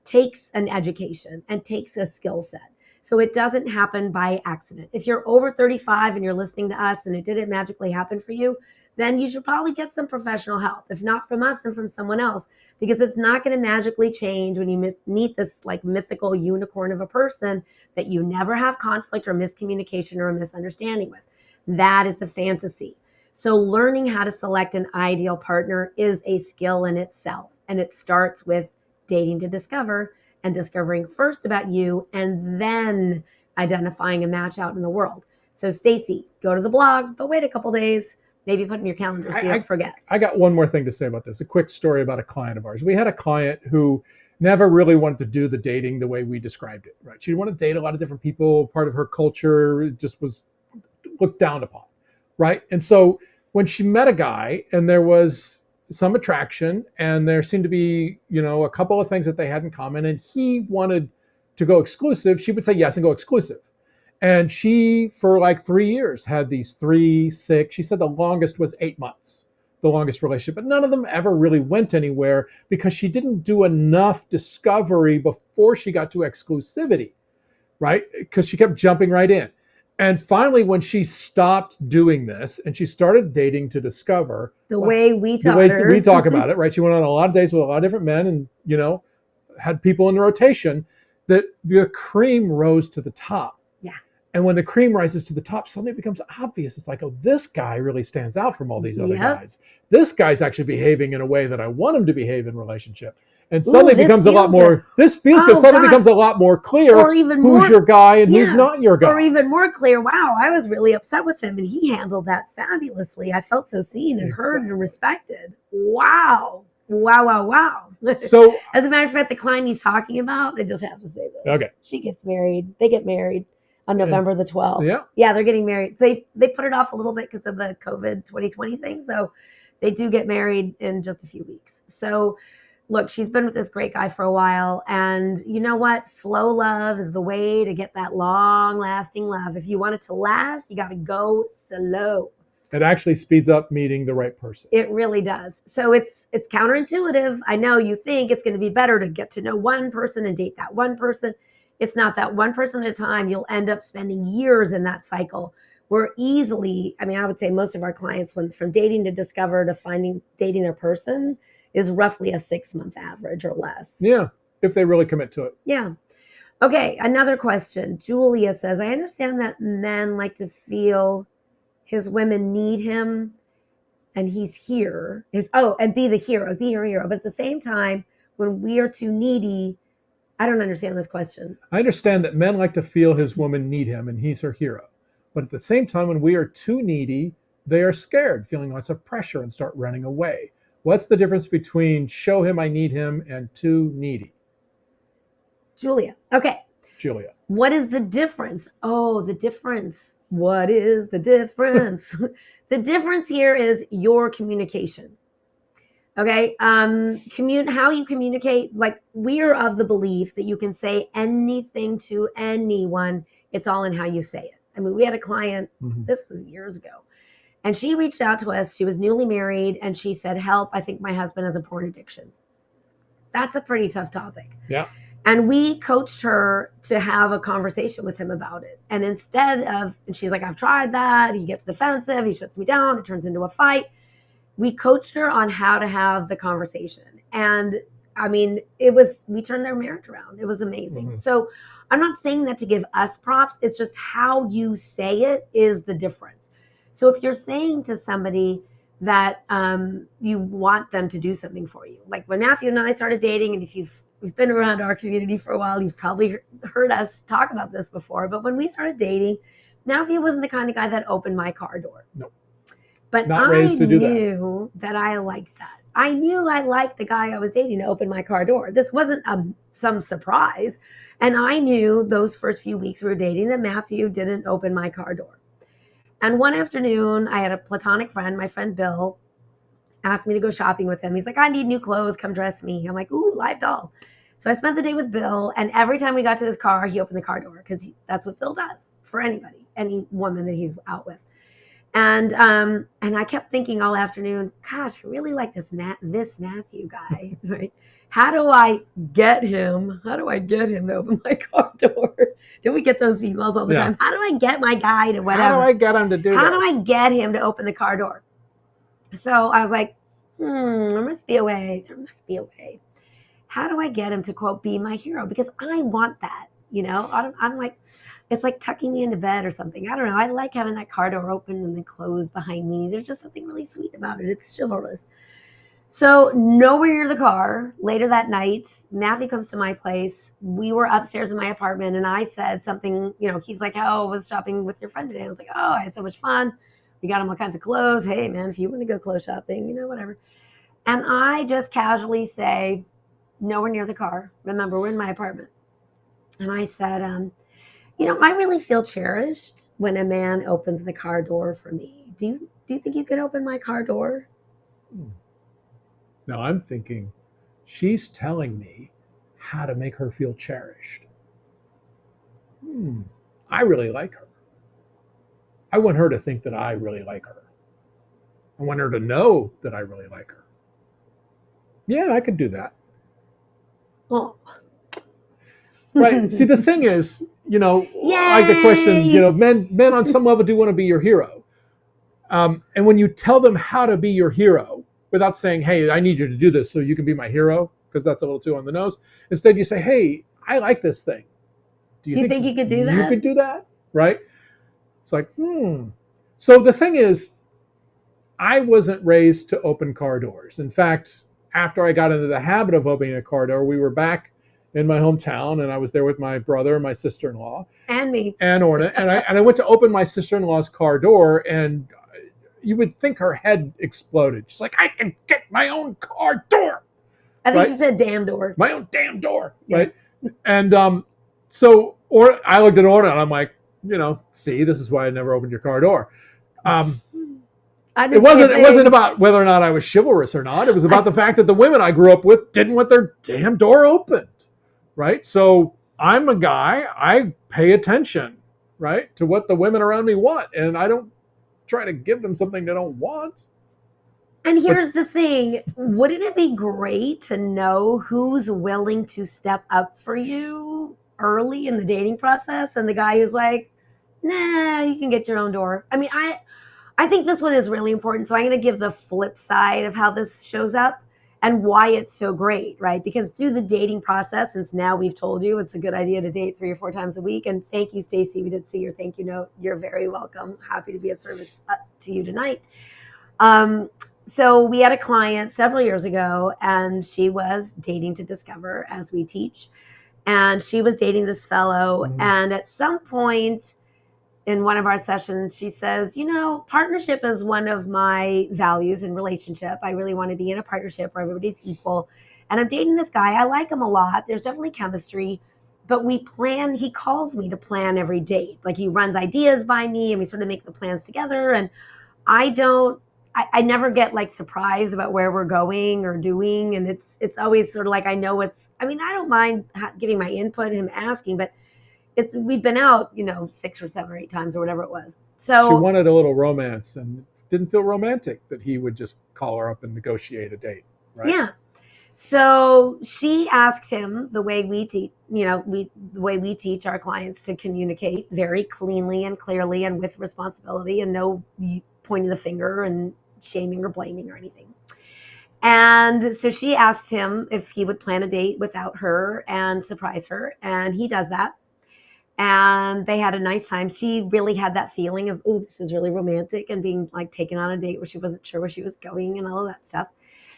takes an education and takes a skill set. So it doesn't happen by accident. If you're over 35 and you're listening to us and it didn't magically happen for you, then you should probably get some professional help. If not from us, then from someone else, because it's not going to magically change when you meet this like mythical unicorn of a person that you never have conflict or miscommunication or a misunderstanding with. That is a fantasy. So learning how to select an ideal partner is a skill in itself. And it starts with dating to discover and discovering first about you and then identifying a match out in the world. So Stacy, go to the blog, but wait a couple days. Maybe put it in your calendar so you don't forget. I got one more thing to say about this. A quick story about a client of ours. We had a client who never really wanted to do the dating the way we described it. Right? She wanted to date a lot of different people. Part of her culture just was looked down upon. Right? And so when she met a guy and there was some attraction and there seemed to be, a couple of things that they had in common, and he wanted to go exclusive, she would say yes and go exclusive. And she, for like 3 years, had these 3, 6, she said the longest was 8 months, the longest relationship, but none of them ever really went anywhere because she didn't do enough discovery before she got to exclusivity, right? Because she kept jumping right in. And finally, when she stopped doing this and she started dating to discover the way we talk about it, right? She went on a lot of dates with a lot of different men and, had people in the rotation, that the cream rose to the top. Yeah. And when the cream rises to the top, suddenly it becomes obvious. It's like, oh, this guy really stands out from all these other guys. This guy's actually behaving in a way that I want him to behave in relationship. And suddenly it becomes a lot more, this feels good. Suddenly becomes a lot more clear who's your guy and who's not your guy. Or even more clear, wow, I was really upset with him and he handled that fabulously. I felt so seen and heard and respected. Wow. Wow. So, as a matter of fact, the client he's talking about, I just have to say this. Okay. She gets married. They get married on November the 12th. Yeah. Yeah, they're getting married. They put it off a little bit because of the COVID 2020 thing. So they do get married in just a few weeks. So look, she's been with this great guy for a while. And you know what? Slow love is the way to get that long lasting love. If you want it to last, you got to go slow. It actually speeds up meeting the right person. It really does. So it's counterintuitive. I know you think it's going to be better to get to know one person and date that one person. It's not that one person at a time. You'll end up spending years in that cycle. We're easily, I mean, I would say most of our clients, when from dating to discover to finding dating their person, is roughly a 6-month average or less. Yeah, if they really commit to it. Yeah. Okay, another question. Julia says, I understand that men like to feel his women need him and he's here. And be the hero, be your hero. But at the same time, when we are too needy, I don't understand this question. I understand that men like to feel his woman need him and he's her hero. But at the same time, when we are too needy, they are scared, feeling lots of pressure and start running away. What's the difference between show him I need him and too needy? Julia. Okay. Julia. What is the difference? Oh, the difference. What is the difference? The difference here is your communication. Okay. How you communicate. Like, we are of the belief that you can say anything to anyone. It's all in how you say it. I mean, we had a client, this was years ago, and she reached out to us. She was newly married, and she said, help, I think my husband has a porn addiction. That's a pretty tough topic. Yeah. And we coached her to have a conversation with him about it. And and she's like, I've tried that. He gets defensive. He shuts me down. It turns into a fight. We coached her on how to have the conversation. And I mean, we turned their marriage around. It was amazing. So I'm not saying that to give us props. It's just how you say it is the difference. So if you're saying to somebody that you want them to do something for you, like when Matthew and I started dating, and if you've been around our community for a while, you've probably heard us talk about this before. But when we started dating, Matthew wasn't the kind of guy that opened my car door. No. But Not raised to do that. I knew that I liked that. I knew I liked the guy I was dating to open my car door. This wasn't some surprise. And I knew those first few weeks we were dating that Matthew didn't open my car door. And one afternoon, I had a platonic friend, my friend Bill, asked me to go shopping with him. He's like, I need new clothes. Come dress me. I'm like, ooh, live doll. So I spent the day with Bill. And every time we got to his car, he opened the car door because that's what Bill does for anybody, any woman that he's out with. And I kept thinking all afternoon, gosh, I really like this Matthew guy, right? How do I get him? How do I get him to open my car door? Don't we get those emails all the time? How do I get my guy to whatever? How do I get him to do How do I get him to open the car door? So I was like, there must be a way. There must be a way. How do I get him to, quote, be my hero? Because I want that, you know? I'm like, it's like tucking me into bed or something. I don't know. I like having that car door open and then closed behind me. There's just something really sweet about it. It's chivalrous. So nowhere near the car. Later that night, Matthew comes to my place. We were upstairs in my apartment, and I said something, you know, he's like, oh, I was shopping with your friend today. I was like, oh, I had so much fun. We got him all kinds of clothes. Hey, man, if you want to go clothes shopping, you know, whatever. And I just casually say, nowhere near the car. Remember, we're in my apartment. And I said, you know, I really feel cherished when a man opens the car door for me. Do you think you could open my car door? Now I'm thinking, she's telling me how to make her feel cherished. I really like her. I want her to think that I really like her. I want her to know that I really like her. Yeah, I could do that. Oh. Right. See, the thing is, you know, like the question, you know, men on some level do want to be your hero. And when you tell them how to be your hero, without saying, hey, I need you to do this so you can be my hero, because that's a little too on the nose. Instead, you say, hey, I like this thing. Do you think you could do that? You could do that, right? It's like, So the thing is, I wasn't raised to open car doors. In fact, after I got into the habit of opening a car door, we were back in my hometown, and I was there with my brother and my sister-in-law. And me. And Orna. And I went to open my sister-in-law's car door, and you would think her head exploded. She's like, I can get my own car door. I think she said damn door. My own damn door, right? And so I looked at Orna, and I'm like, you know, see, this is why I never opened your car door. It wasn't about whether or not I was chivalrous or not. It was about the fact that the women I grew up with didn't want their damn door opened, right? So I'm a guy, I pay attention, right, to what the women around me want, and I don't try to give them something they don't want. And here's the thing, wouldn't it be great to know who's willing to step up for you early in the dating process and the guy who's like, nah, you can get your own door. I mean, I think this one is really important. So I'm going to give the flip side of how this shows up and why it's so great, right? Because through the dating process, since now we've told you it's a good idea to date 3 or 4 times a week. And thank you, Stacy. We did see your thank you note. You're very welcome. Happy to be of service to you tonight. So we had a client several years ago, and she was dating to discover, as we teach. And she was dating this fellow. Mm-hmm. And at some point in one of our sessions, she says, you know, partnership is one of my values in relationship. I really want to be in a partnership where everybody's equal. And I'm dating this guy. I like him a lot. There's definitely chemistry. But he calls me to plan every date. Like he runs ideas by me and we sort of make the plans together. And I never get like surprised about where we're going or doing. And it's always sort of like, I don't mind giving my input and him asking, but we've been out, 6 or 7 or 8 times or whatever it was. So she wanted a little romance and didn't feel romantic that he would just call her up and negotiate a date, right? Yeah. So she asked him the way we teach, the way we teach our clients to communicate very cleanly and clearly and with responsibility and no pointing the finger and shaming or blaming or anything. And so she asked him if he would plan a date without her and surprise her. And he does that. And they had a nice time. She really had that feeling of, oh, this is really romantic, and being like taken on a date where she wasn't sure where she was going and all of that stuff.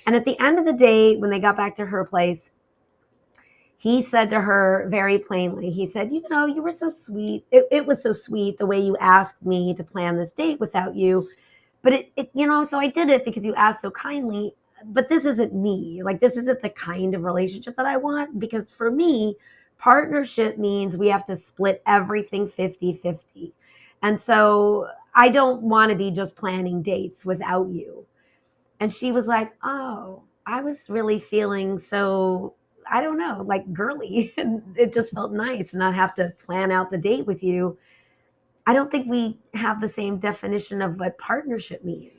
And at the end of the day, when they got back to her place, he said to her very plainly, he said, you were so sweet. It was so sweet the way you asked me to plan this date without you. But so I did it because you asked so kindly. But this isn't me. Like, this isn't the kind of relationship that I want. Because for me, partnership means we have to split everything 50-50. And so I don't want to be just planning dates without you. And she was like, oh, I was really feeling so, I don't know, like girly. And it just felt nice to not have to plan out the date with you. I don't think we have the same definition of what partnership means.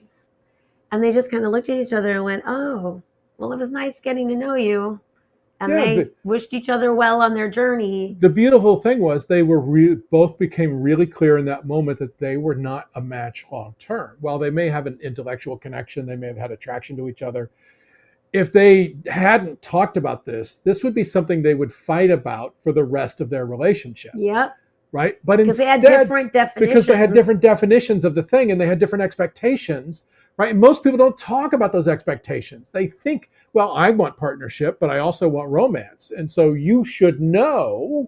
And they just kind of looked at each other and went, oh, well, it was nice getting to know you. And they wished each other well on their journey. The beautiful thing was they were both became really clear in that moment that they were not a match long term. While they may have an intellectual connection, they may have had attraction to each other. If they hadn't talked about this would be something they would fight about for the rest of their relationship. Yep. Right? But because they had different definitions. Because they had different definitions of the thing and they had different expectations. Right? And most people don't talk about those expectations. They think, well, I want partnership, but I also want romance. And so you should know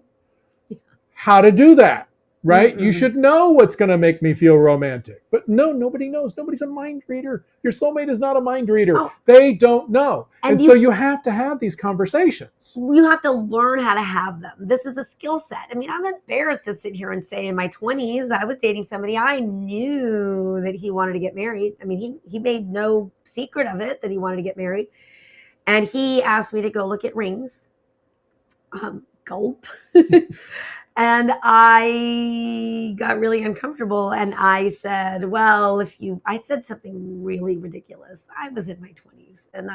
how to do that, right? Mm-hmm. You should know what's going to make me feel romantic. But no, nobody knows. Nobody's a mind reader. Your soulmate is not a mind reader. Oh. They don't know. And so you have to have these conversations. You have to learn how to have them. This is a skill set. I mean, I'm embarrassed to sit here and say in my 20s, I was dating somebody. I knew that he wanted to get married. I mean, he made no secret of it that he wanted to get married. And he asked me to go look at rings. Gulp. And I got really uncomfortable. And I said, well, I said something really ridiculous. I was in my 20s. And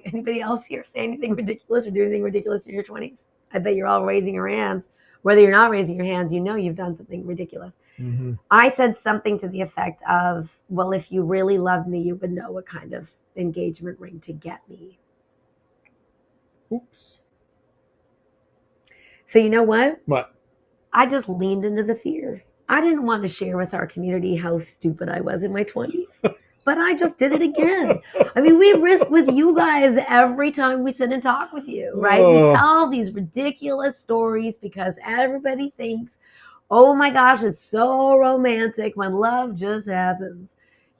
anybody else here say anything ridiculous or do anything ridiculous in your 20s? I bet you're all raising your hands. Whether you're not raising your hands, you've done something ridiculous. Mm-hmm. I said something to the effect of, well, if you really loved me, you would know what kind of engagement ring to get me. Oops. So you know what? What? I just leaned into the fear. I didn't want to share with our community how stupid I was in my 20s, but I just did it again. I mean, we risk with you guys every time we sit and talk with you, right? Oh. We tell these ridiculous stories because everybody thinks, oh my gosh, it's so romantic when love just happens.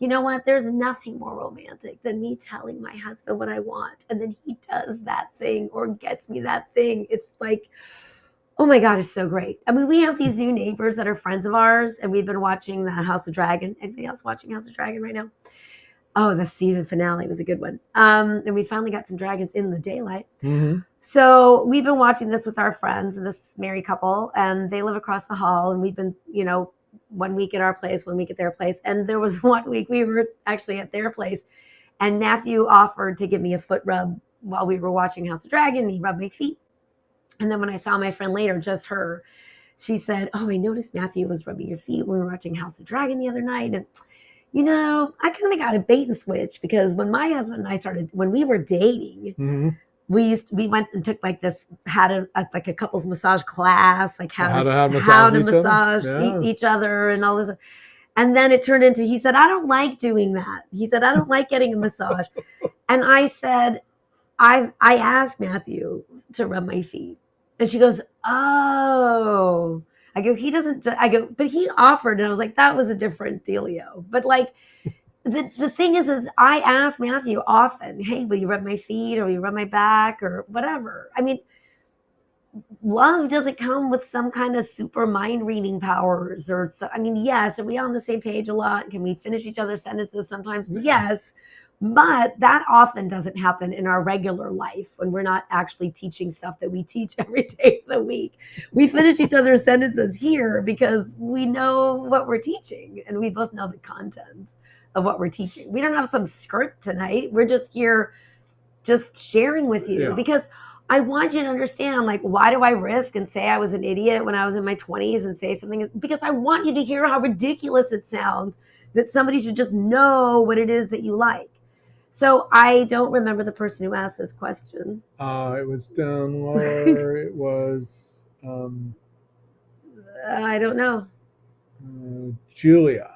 You know what? There's nothing more romantic than me telling my husband what I want, and then he does that thing or gets me that thing. It's like, oh my God, it's so great. I mean, we have these new neighbors that are friends of ours, and we've been watching the House of Dragon. Anybody else watching House of Dragon right now? Oh, the season finale was a good one. And we finally got some dragons in the daylight. Mm-hmm. So we've been watching this with our friends, this married couple, and they live across the hall. And we've been, 1 week at our place, 1 week at their place. And there was 1 week we were actually at their place, and Matthew offered to give me a foot rub while we were watching House of Dragon. And he rubbed my feet. And then when I saw my friend later, just her, she said, "Oh, I noticed Matthew was rubbing your feet when we were watching House of Dragon the other night." And I kind of got a bait and switch, because when my husband and I when we were dating, Mm-hmm. we went and took had a couples massage class, like how to massage each other and all this. And then it turned into, he said, "I don't like doing that." He said, "I don't like getting a massage." And I said, I asked Matthew to rub my feet. And she goes, "Oh." I go, "He doesn't," I go, "But he offered." And I was like, that was a different dealio. But the thing is I ask Matthew often, "Hey, will you rub my feet, or will you rub my back, or whatever?" I mean, love doesn't come with some kind of super mind reading powers yes, are we on the same page a lot? Can we finish each other's sentences sometimes? Yes. But that often doesn't happen in our regular life, when we're not actually teaching stuff that we teach every day of the week. We finish each other's sentences here because we know what we're teaching, and we both know the content of what we're teaching. We don't have some script tonight. We're just here just sharing with you, because I want you to understand, why do I risk and say I was an idiot when I was in my 20s and say something? Because I want you to hear how ridiculous it sounds that somebody should just know what it is that you like. So I don't remember the person who asked this question. It was down lower. It was I don't know. Julia.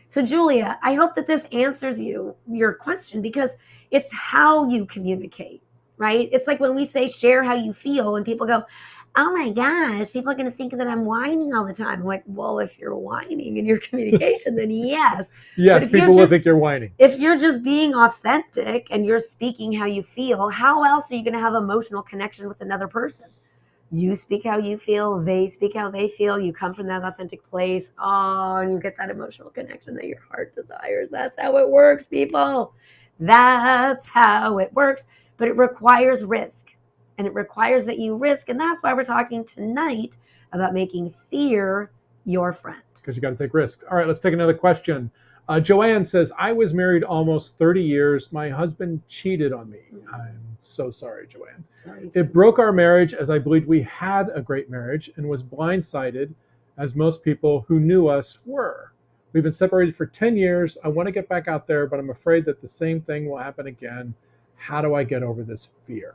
So Julia, I hope that this answers your question, because it's how you communicate, right? It's like when we say share how you feel, and people go, "Oh my gosh, people are going to think that I'm whining all the time." I'm like, well, if you're whining in your communication, then yes. Yes, people will think you're whining. If you're just being authentic and you're speaking how you feel, how else are you going to have emotional connection with another person? You speak how you feel, they speak how they feel, you come from that authentic place, and you get that emotional connection that your heart desires. That's how it works, people. That's how it works. But it requires risk. And it requires that you risk. And that's why we're talking tonight about making fear your friend. Because you got to take risks. All right, let's take another question. Joanne says, "I was married almost 30 years. My husband cheated on me." I'm so sorry, Joanne. Sorry. "It broke our marriage, as I believed we had a great marriage, and was blindsided, as most people who knew us were. We've been separated for 10 years. I want to get back out there, but I'm afraid that the same thing will happen again. How do I get over this fear?"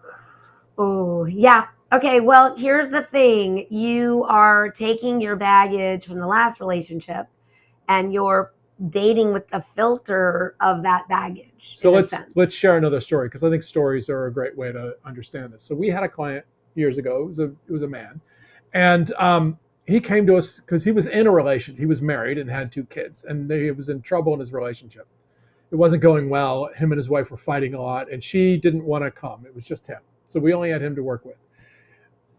Oh, yeah. Okay, well, here's the thing. You are taking your baggage from the last relationship, and you're dating with the filter of that baggage. So let's share another story, because I think stories are a great way to understand this. So we had a client years ago. It was a man, and he came to us because he was in a relation. He was married and had 2 kids, and he was in trouble in his relationship. It wasn't going well. Him and his wife were fighting a lot, and she didn't want to come. It was just him. So we only had him to work with.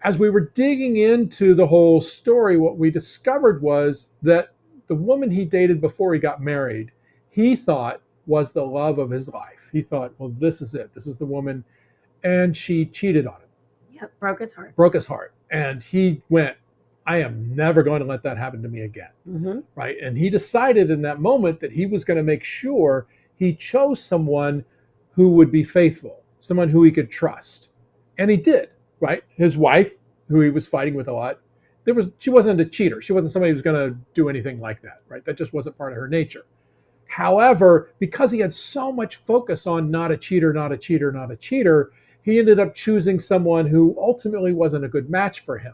As we were digging into the whole story, what we discovered was that the woman he dated before he got married, he thought was the love of his life. He thought, well, this is it. This is the woman. And she cheated on him. Yep, broke his heart. And he went, "I am never going to let that happen to me again." Mm-hmm. Right? And he decided in that moment that he was going to make sure he chose someone who would be faithful, someone who he could trust. And he did, right? His wife, who he was fighting with a lot, she wasn't a cheater. She wasn't somebody who was going to do anything like that, right? That just wasn't part of her nature. However, because he had so much focus on not a cheater, not a cheater, not a cheater, he ended up choosing someone who ultimately wasn't a good match for him.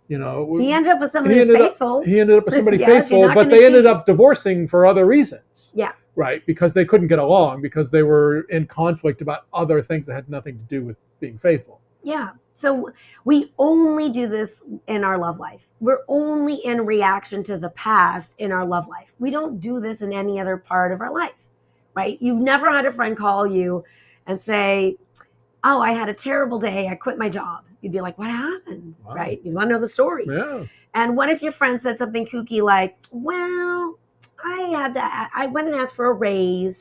He ended up with somebody faithful. He ended up with somebody faithful, but they ended up divorcing for other reasons. Yeah. Right? Because they couldn't get along, because they were in conflict about other things that had nothing to do with being faithful. Yeah. So we only do this in our love life. We're only in reaction to the past in our love life. We don't do this in any other part of our life, right? You've never had a friend call you and say, "Oh, I had a terrible day. I quit my job." You'd be like, "What happened?" Wow. Right? You want to know the story. Yeah. And what if your friend said something kooky like, "Well, I went and asked for a raise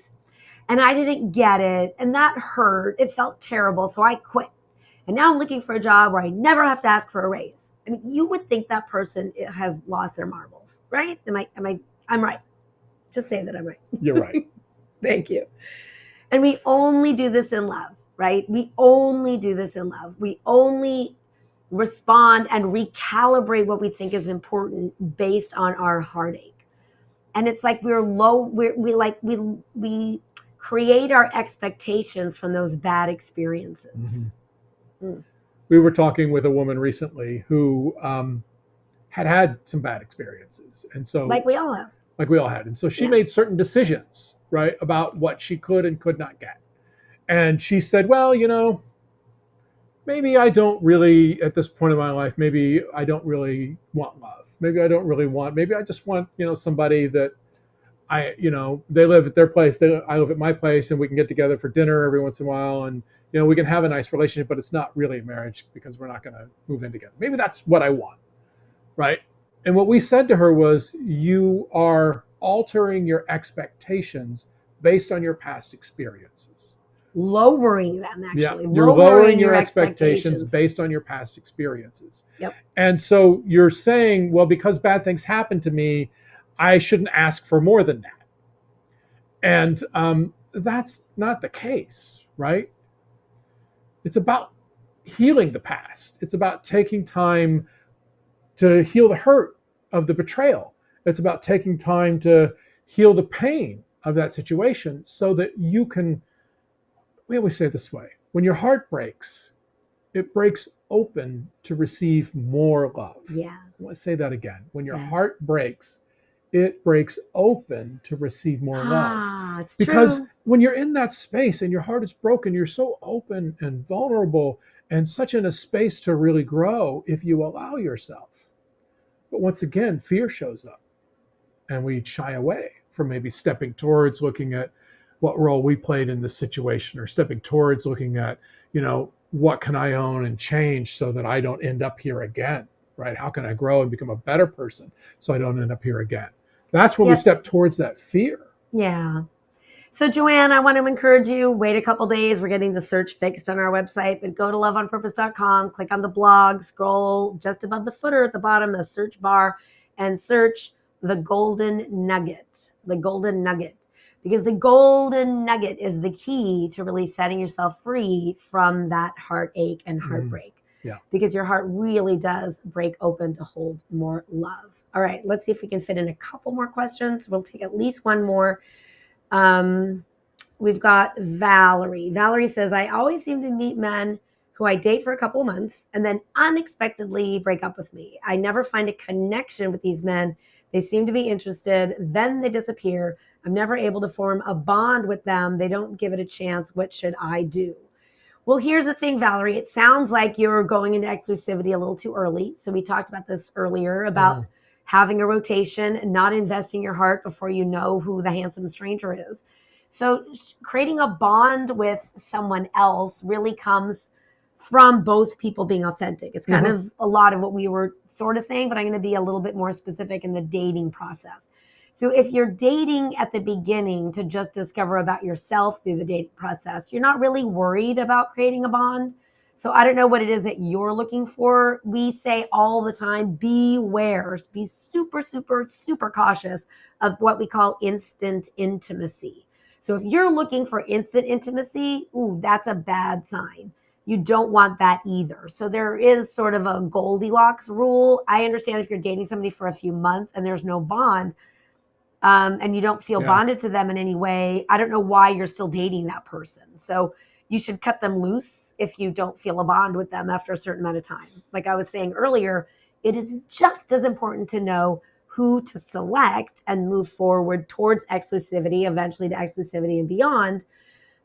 and I didn't get it. And that hurt. It felt terrible. So I quit. And now I'm looking for a job where I never have to ask for a raise. I mean, you would think that person has lost their marbles, right? I'm right. Just say that I'm right. You're right. Thank you. And we only do this in love, right? We only do this in love. We only respond and recalibrate what we think is important based on our heartache. And it's like we create our expectations from those bad experiences. Mm-hmm. We were talking with a woman recently who had some bad experiences, and so like we all had, and so she made certain decisions, right, about what she could and could not get. And she said, well, maybe I don't really, at this point in my life, maybe I don't really want love. Maybe I just want, somebody that they live at their place, I live at my place, and we can get together for dinner every once in a while, and we can have a nice relationship, but it's not really a marriage because we're not going to move in together. Maybe that's what I want, right? And what we said to her was, you are altering your expectations based on your past experiences. Lowering them, actually. Yeah, you're lowering your expectations based on your past experiences. Yep. And so you're saying, well, because bad things happen to me, I shouldn't ask for more than that. And that's not the case, right? It's about healing the past. It's about taking time to heal the hurt of the betrayal. It's about taking time to heal the pain of that situation so that you can, we always say it this way, when your heart breaks, it breaks open to receive more love. Yeah. I want to say that again. When your heart breaks, it breaks open to receive more love. It's because true. When you're in that space and your heart is broken, you're so open and vulnerable and such in a space to really grow if you allow yourself. But once again, fear shows up and we shy away from maybe stepping towards looking at what role we played in this situation, or stepping towards looking at, what can I own and change so that I don't end up here again, right? How can I grow and become a better person so I don't end up here again? That's when we step towards that fear. Yeah. So Joanne, I want to encourage you, wait a couple days. We're getting the search fixed on our website, but go to loveonpurpose.com, click on the blog, scroll just above the footer at the bottom, the search bar, and search the golden nugget, because the golden nugget is the key to really setting yourself free from that heartache and heartbreak. Yeah. Because your heart really does break open to hold more love. All right, let's see if we can fit in a couple more questions. We'll take at least one more. We've got Valerie. Valerie says, I always seem to meet men who I date for a couple of months and then unexpectedly break up with me. I never find a connection with these men. They seem to be interested, then they disappear. I'm never able to form a bond with them. They don't give it a chance. What should I do? Well, here's the thing, Valerie. It sounds like you're going into exclusivity a little too early. So we talked about this earlier about having a rotation and not investing your heart before you know who the handsome stranger is. So creating a bond with someone else really comes from both people being authentic. It's kind of a lot of what we were sort of saying, but I'm going to be a little bit more specific in the dating process. So if you're dating at the beginning to just discover about yourself through the dating process, you're not really worried about creating a bond. So I don't know what it is that you're looking for. We say all the time, beware, be super, super, super cautious of what we call instant intimacy. So if you're looking for instant intimacy, that's a bad sign. You don't want that either. So there is sort of a Goldilocks rule. I understand if you're dating somebody for a few months and there's no bond, and you don't feel bonded to them in any way, I don't know why you're still dating that person. So you should cut them loose if you don't feel a bond with them after a certain amount of time. Like I was saying earlier, it is just as important to know who to select and move forward towards exclusivity, eventually to exclusivity and beyond,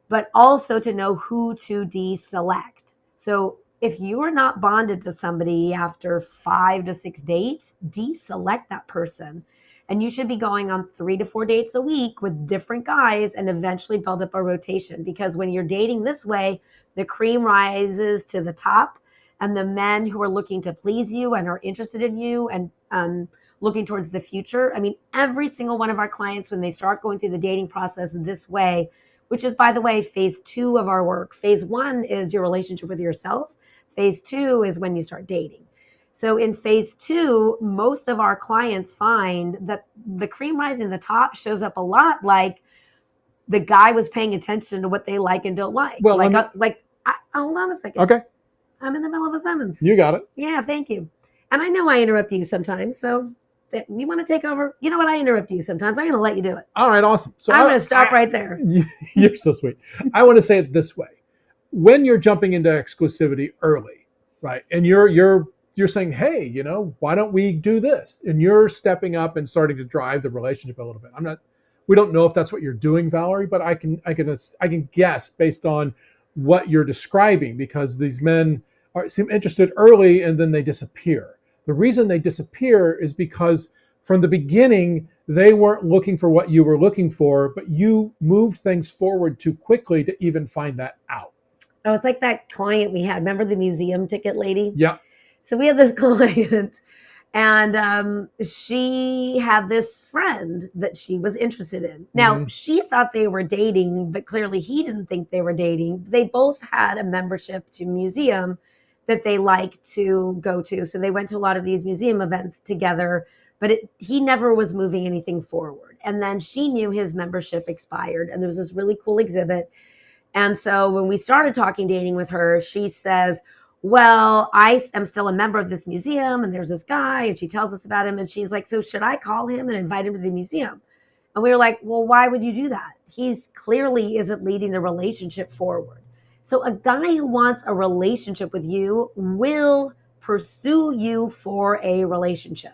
but also to know who to deselect. So if you are not bonded to somebody after 5 to 6 dates, deselect that person. And you should be going on 3 to 4 dates a week with different guys and eventually build up a rotation. Because when you're dating this way, the cream rises to the top, and the men who are looking to please you and are interested in you and looking towards the future. I mean, every single one of our clients, when they start going through the dating process this way, which is, by the way, phase 2 of our work. Phase 1 is your relationship with yourself. Phase 2 is when you start dating. So in phase 2, most of our clients find that the cream rising to the top shows up a lot like the guy was paying attention to what they like and don't like. Well, hold on a second. Okay. I'm in the middle of a sentence. You got it. Yeah, thank you. And I know I interrupt you sometimes, so you want to take over? You know what? I interrupt you sometimes. I'm going to let you do it. All right, awesome. So I'm going to stop right there. You're so sweet. I want to say it this way. When you're jumping into exclusivity early, right, and you're saying, hey, you know, why don't we do this? And you're stepping up and starting to drive the relationship a little bit. We don't know if that's what you're doing, Valerie, but I can guess based on what you're describing, because these men seem interested early and then they disappear. The reason they disappear is because from the beginning, they weren't looking for what you were looking for, but you moved things forward too quickly to even find that out. Oh, it's like that client we had. Remember the museum ticket lady? Yeah. So we had this client, and she had this friend that she was interested in. Now, she thought they were dating, but clearly he didn't think they were dating. They both had a membership to a museum that they liked to go to. So they went to a lot of these museum events together, but he never was moving anything forward. And then she knew his membership expired, and there was this really cool exhibit. And so when we started talking dating with her, she says, well, I am still a member of this museum, and there's this guy, and she tells us about him, and she's like, so should I call him and invite him to the museum? And we were like, well, why would you do that? He's clearly isn't leading the relationship forward. So a guy who wants a relationship with you will pursue you for a relationship.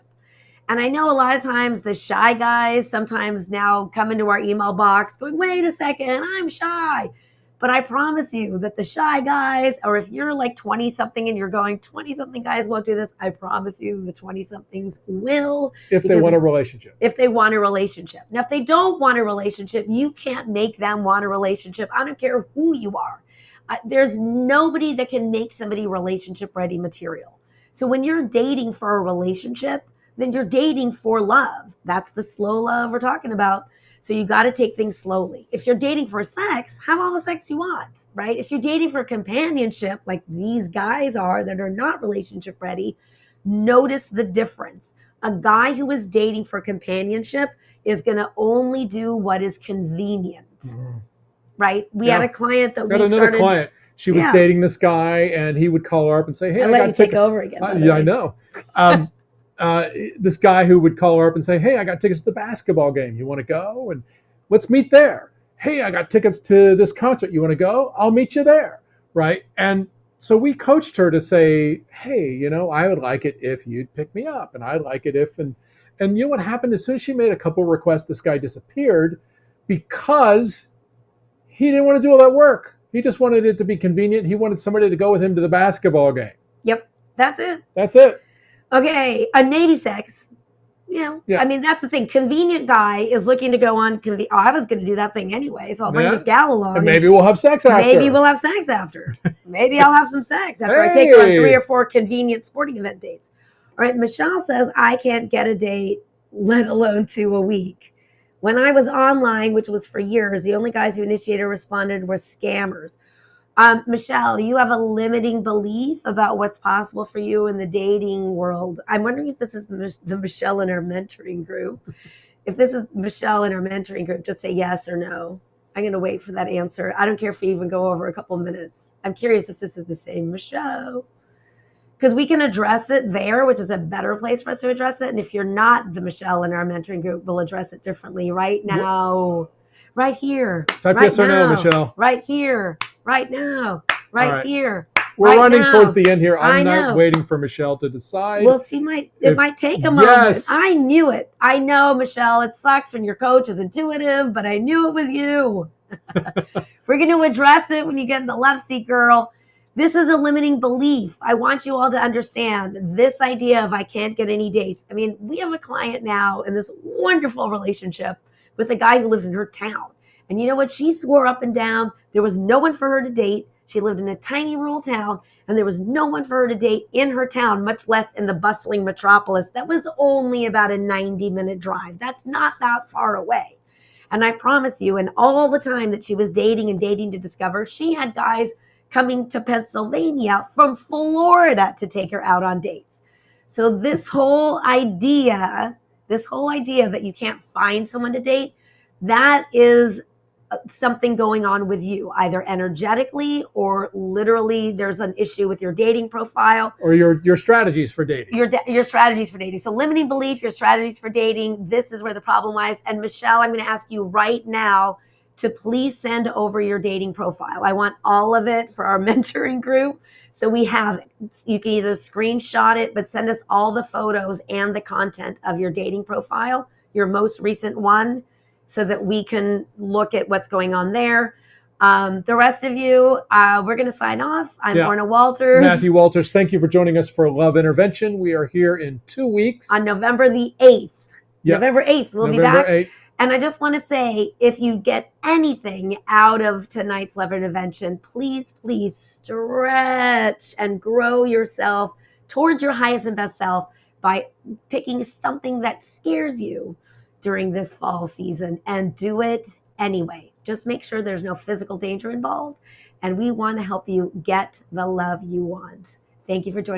And I know a lot of times the shy guys sometimes now come into our email box going, wait a second, I'm shy. But I promise you that the shy guys, or if you're like 20-something and you're going, 20-something guys won't do this, I promise you the 20-somethings will. If they want a relationship. If they want a relationship. Now, if they don't want a relationship, you can't make them want a relationship. I don't care who you are. There's nobody that can make somebody relationship-ready material. So when you're dating for a relationship, then you're dating for love. That's the slow love we're talking about. So you got to take things slowly. If you're dating for sex, have all the sex you want, right? If you're dating for companionship, like these guys are that are not relationship ready, notice the difference. A guy who is dating for companionship is going to only do what is convenient, right? We had a client that another client. She was dating this guy, and he would call her up and say, hey, I let you take over again. Yeah, I know. This guy who would call her up and say, hey, I got tickets to the basketball game. You want to go? And let's meet there. Hey, I got tickets to this concert. You want to go? I'll meet you there. Right. And so we coached her to say, hey, you know, I would like it if you'd pick me up. And I'd like it if, and you know what happened? As soon as she made a couple requests, this guy disappeared because he didn't want to do all that work. He just wanted it to be convenient. He wanted somebody to go with him to the basketball game. Yep. That's it. That's it. Okay, a Navy sex, you know, I mean, that's the thing. Convenient guy is looking to go on, I was going to do that thing anyway, so I'll bring this gal along. And maybe we'll have sex after. Maybe we'll have sex after. Maybe I'll have some sex after I take her on 3 or 4 convenient sporting event dates. All right, Michelle says, I can't get a date, let alone 2 a week. When I was online, which was for years, the only guys who initiated or responded were scammers. Michelle, you have a limiting belief about what's possible for you in the dating world. I'm wondering if this is the Michelle in our mentoring group. If this is Michelle in our mentoring group, just say yes or no. I'm going to wait for that answer. I don't care if we even go over a couple minutes. I'm curious if this is the same Michelle. Because we can address it there, which is a better place for us to address it. And if you're not the Michelle in our mentoring group, we'll address it differently right now. Right here. Type yes or no, Michelle. Right here. Right now. Right here. We're running towards the end here. I'm not waiting for Michelle to decide. Well, it might take a moment. I knew it. I know, Michelle, it sucks when your coach is intuitive, but I knew it was you. We're going to address it when you get in the left seat, girl. This is a limiting belief. I want you all to understand this idea of I can't get any dates. I mean, we have a client now in this wonderful relationship with a guy who lives in her town. And you know what? She swore up and down there was no one for her to date. She lived in a tiny rural town, and there was no one for her to date in her town, much less in the bustling metropolis that was only about a 90-minute drive. That's not that far away. And I promise you, in all the time that she was dating and dating to discover, she had guys coming to Pennsylvania from Florida to take her out on dates. So this whole idea that you can't find someone to date, that is something going on with you, either energetically or literally there's an issue with your dating profile or your strategies for dating. Your strategies for dating. So limiting belief, your strategies for dating, this is where the problem lies. And Michelle, I'm going to ask you right now to please send over your dating profile. I want all of it for our mentoring group. So we have it. You can either screenshot it, but send us all the photos and the content of your dating profile, your most recent one, so that we can look at what's going on there. The rest of you, we're going to sign off. I'm Orna Walters. Matthew Walters, thank you for joining us for Love Intervention. We are here in 2 weeks. On November the 8th. Yep. November 8th, we'll be back. 8th. And I just want to say, if you get anything out of tonight's Love Intervention, please, please stretch and grow yourself towards your highest and best self by picking something that scares you during this fall season and do it anyway. Just make sure there's no physical danger involved, and we want to help you get the love you want. Thank you for joining.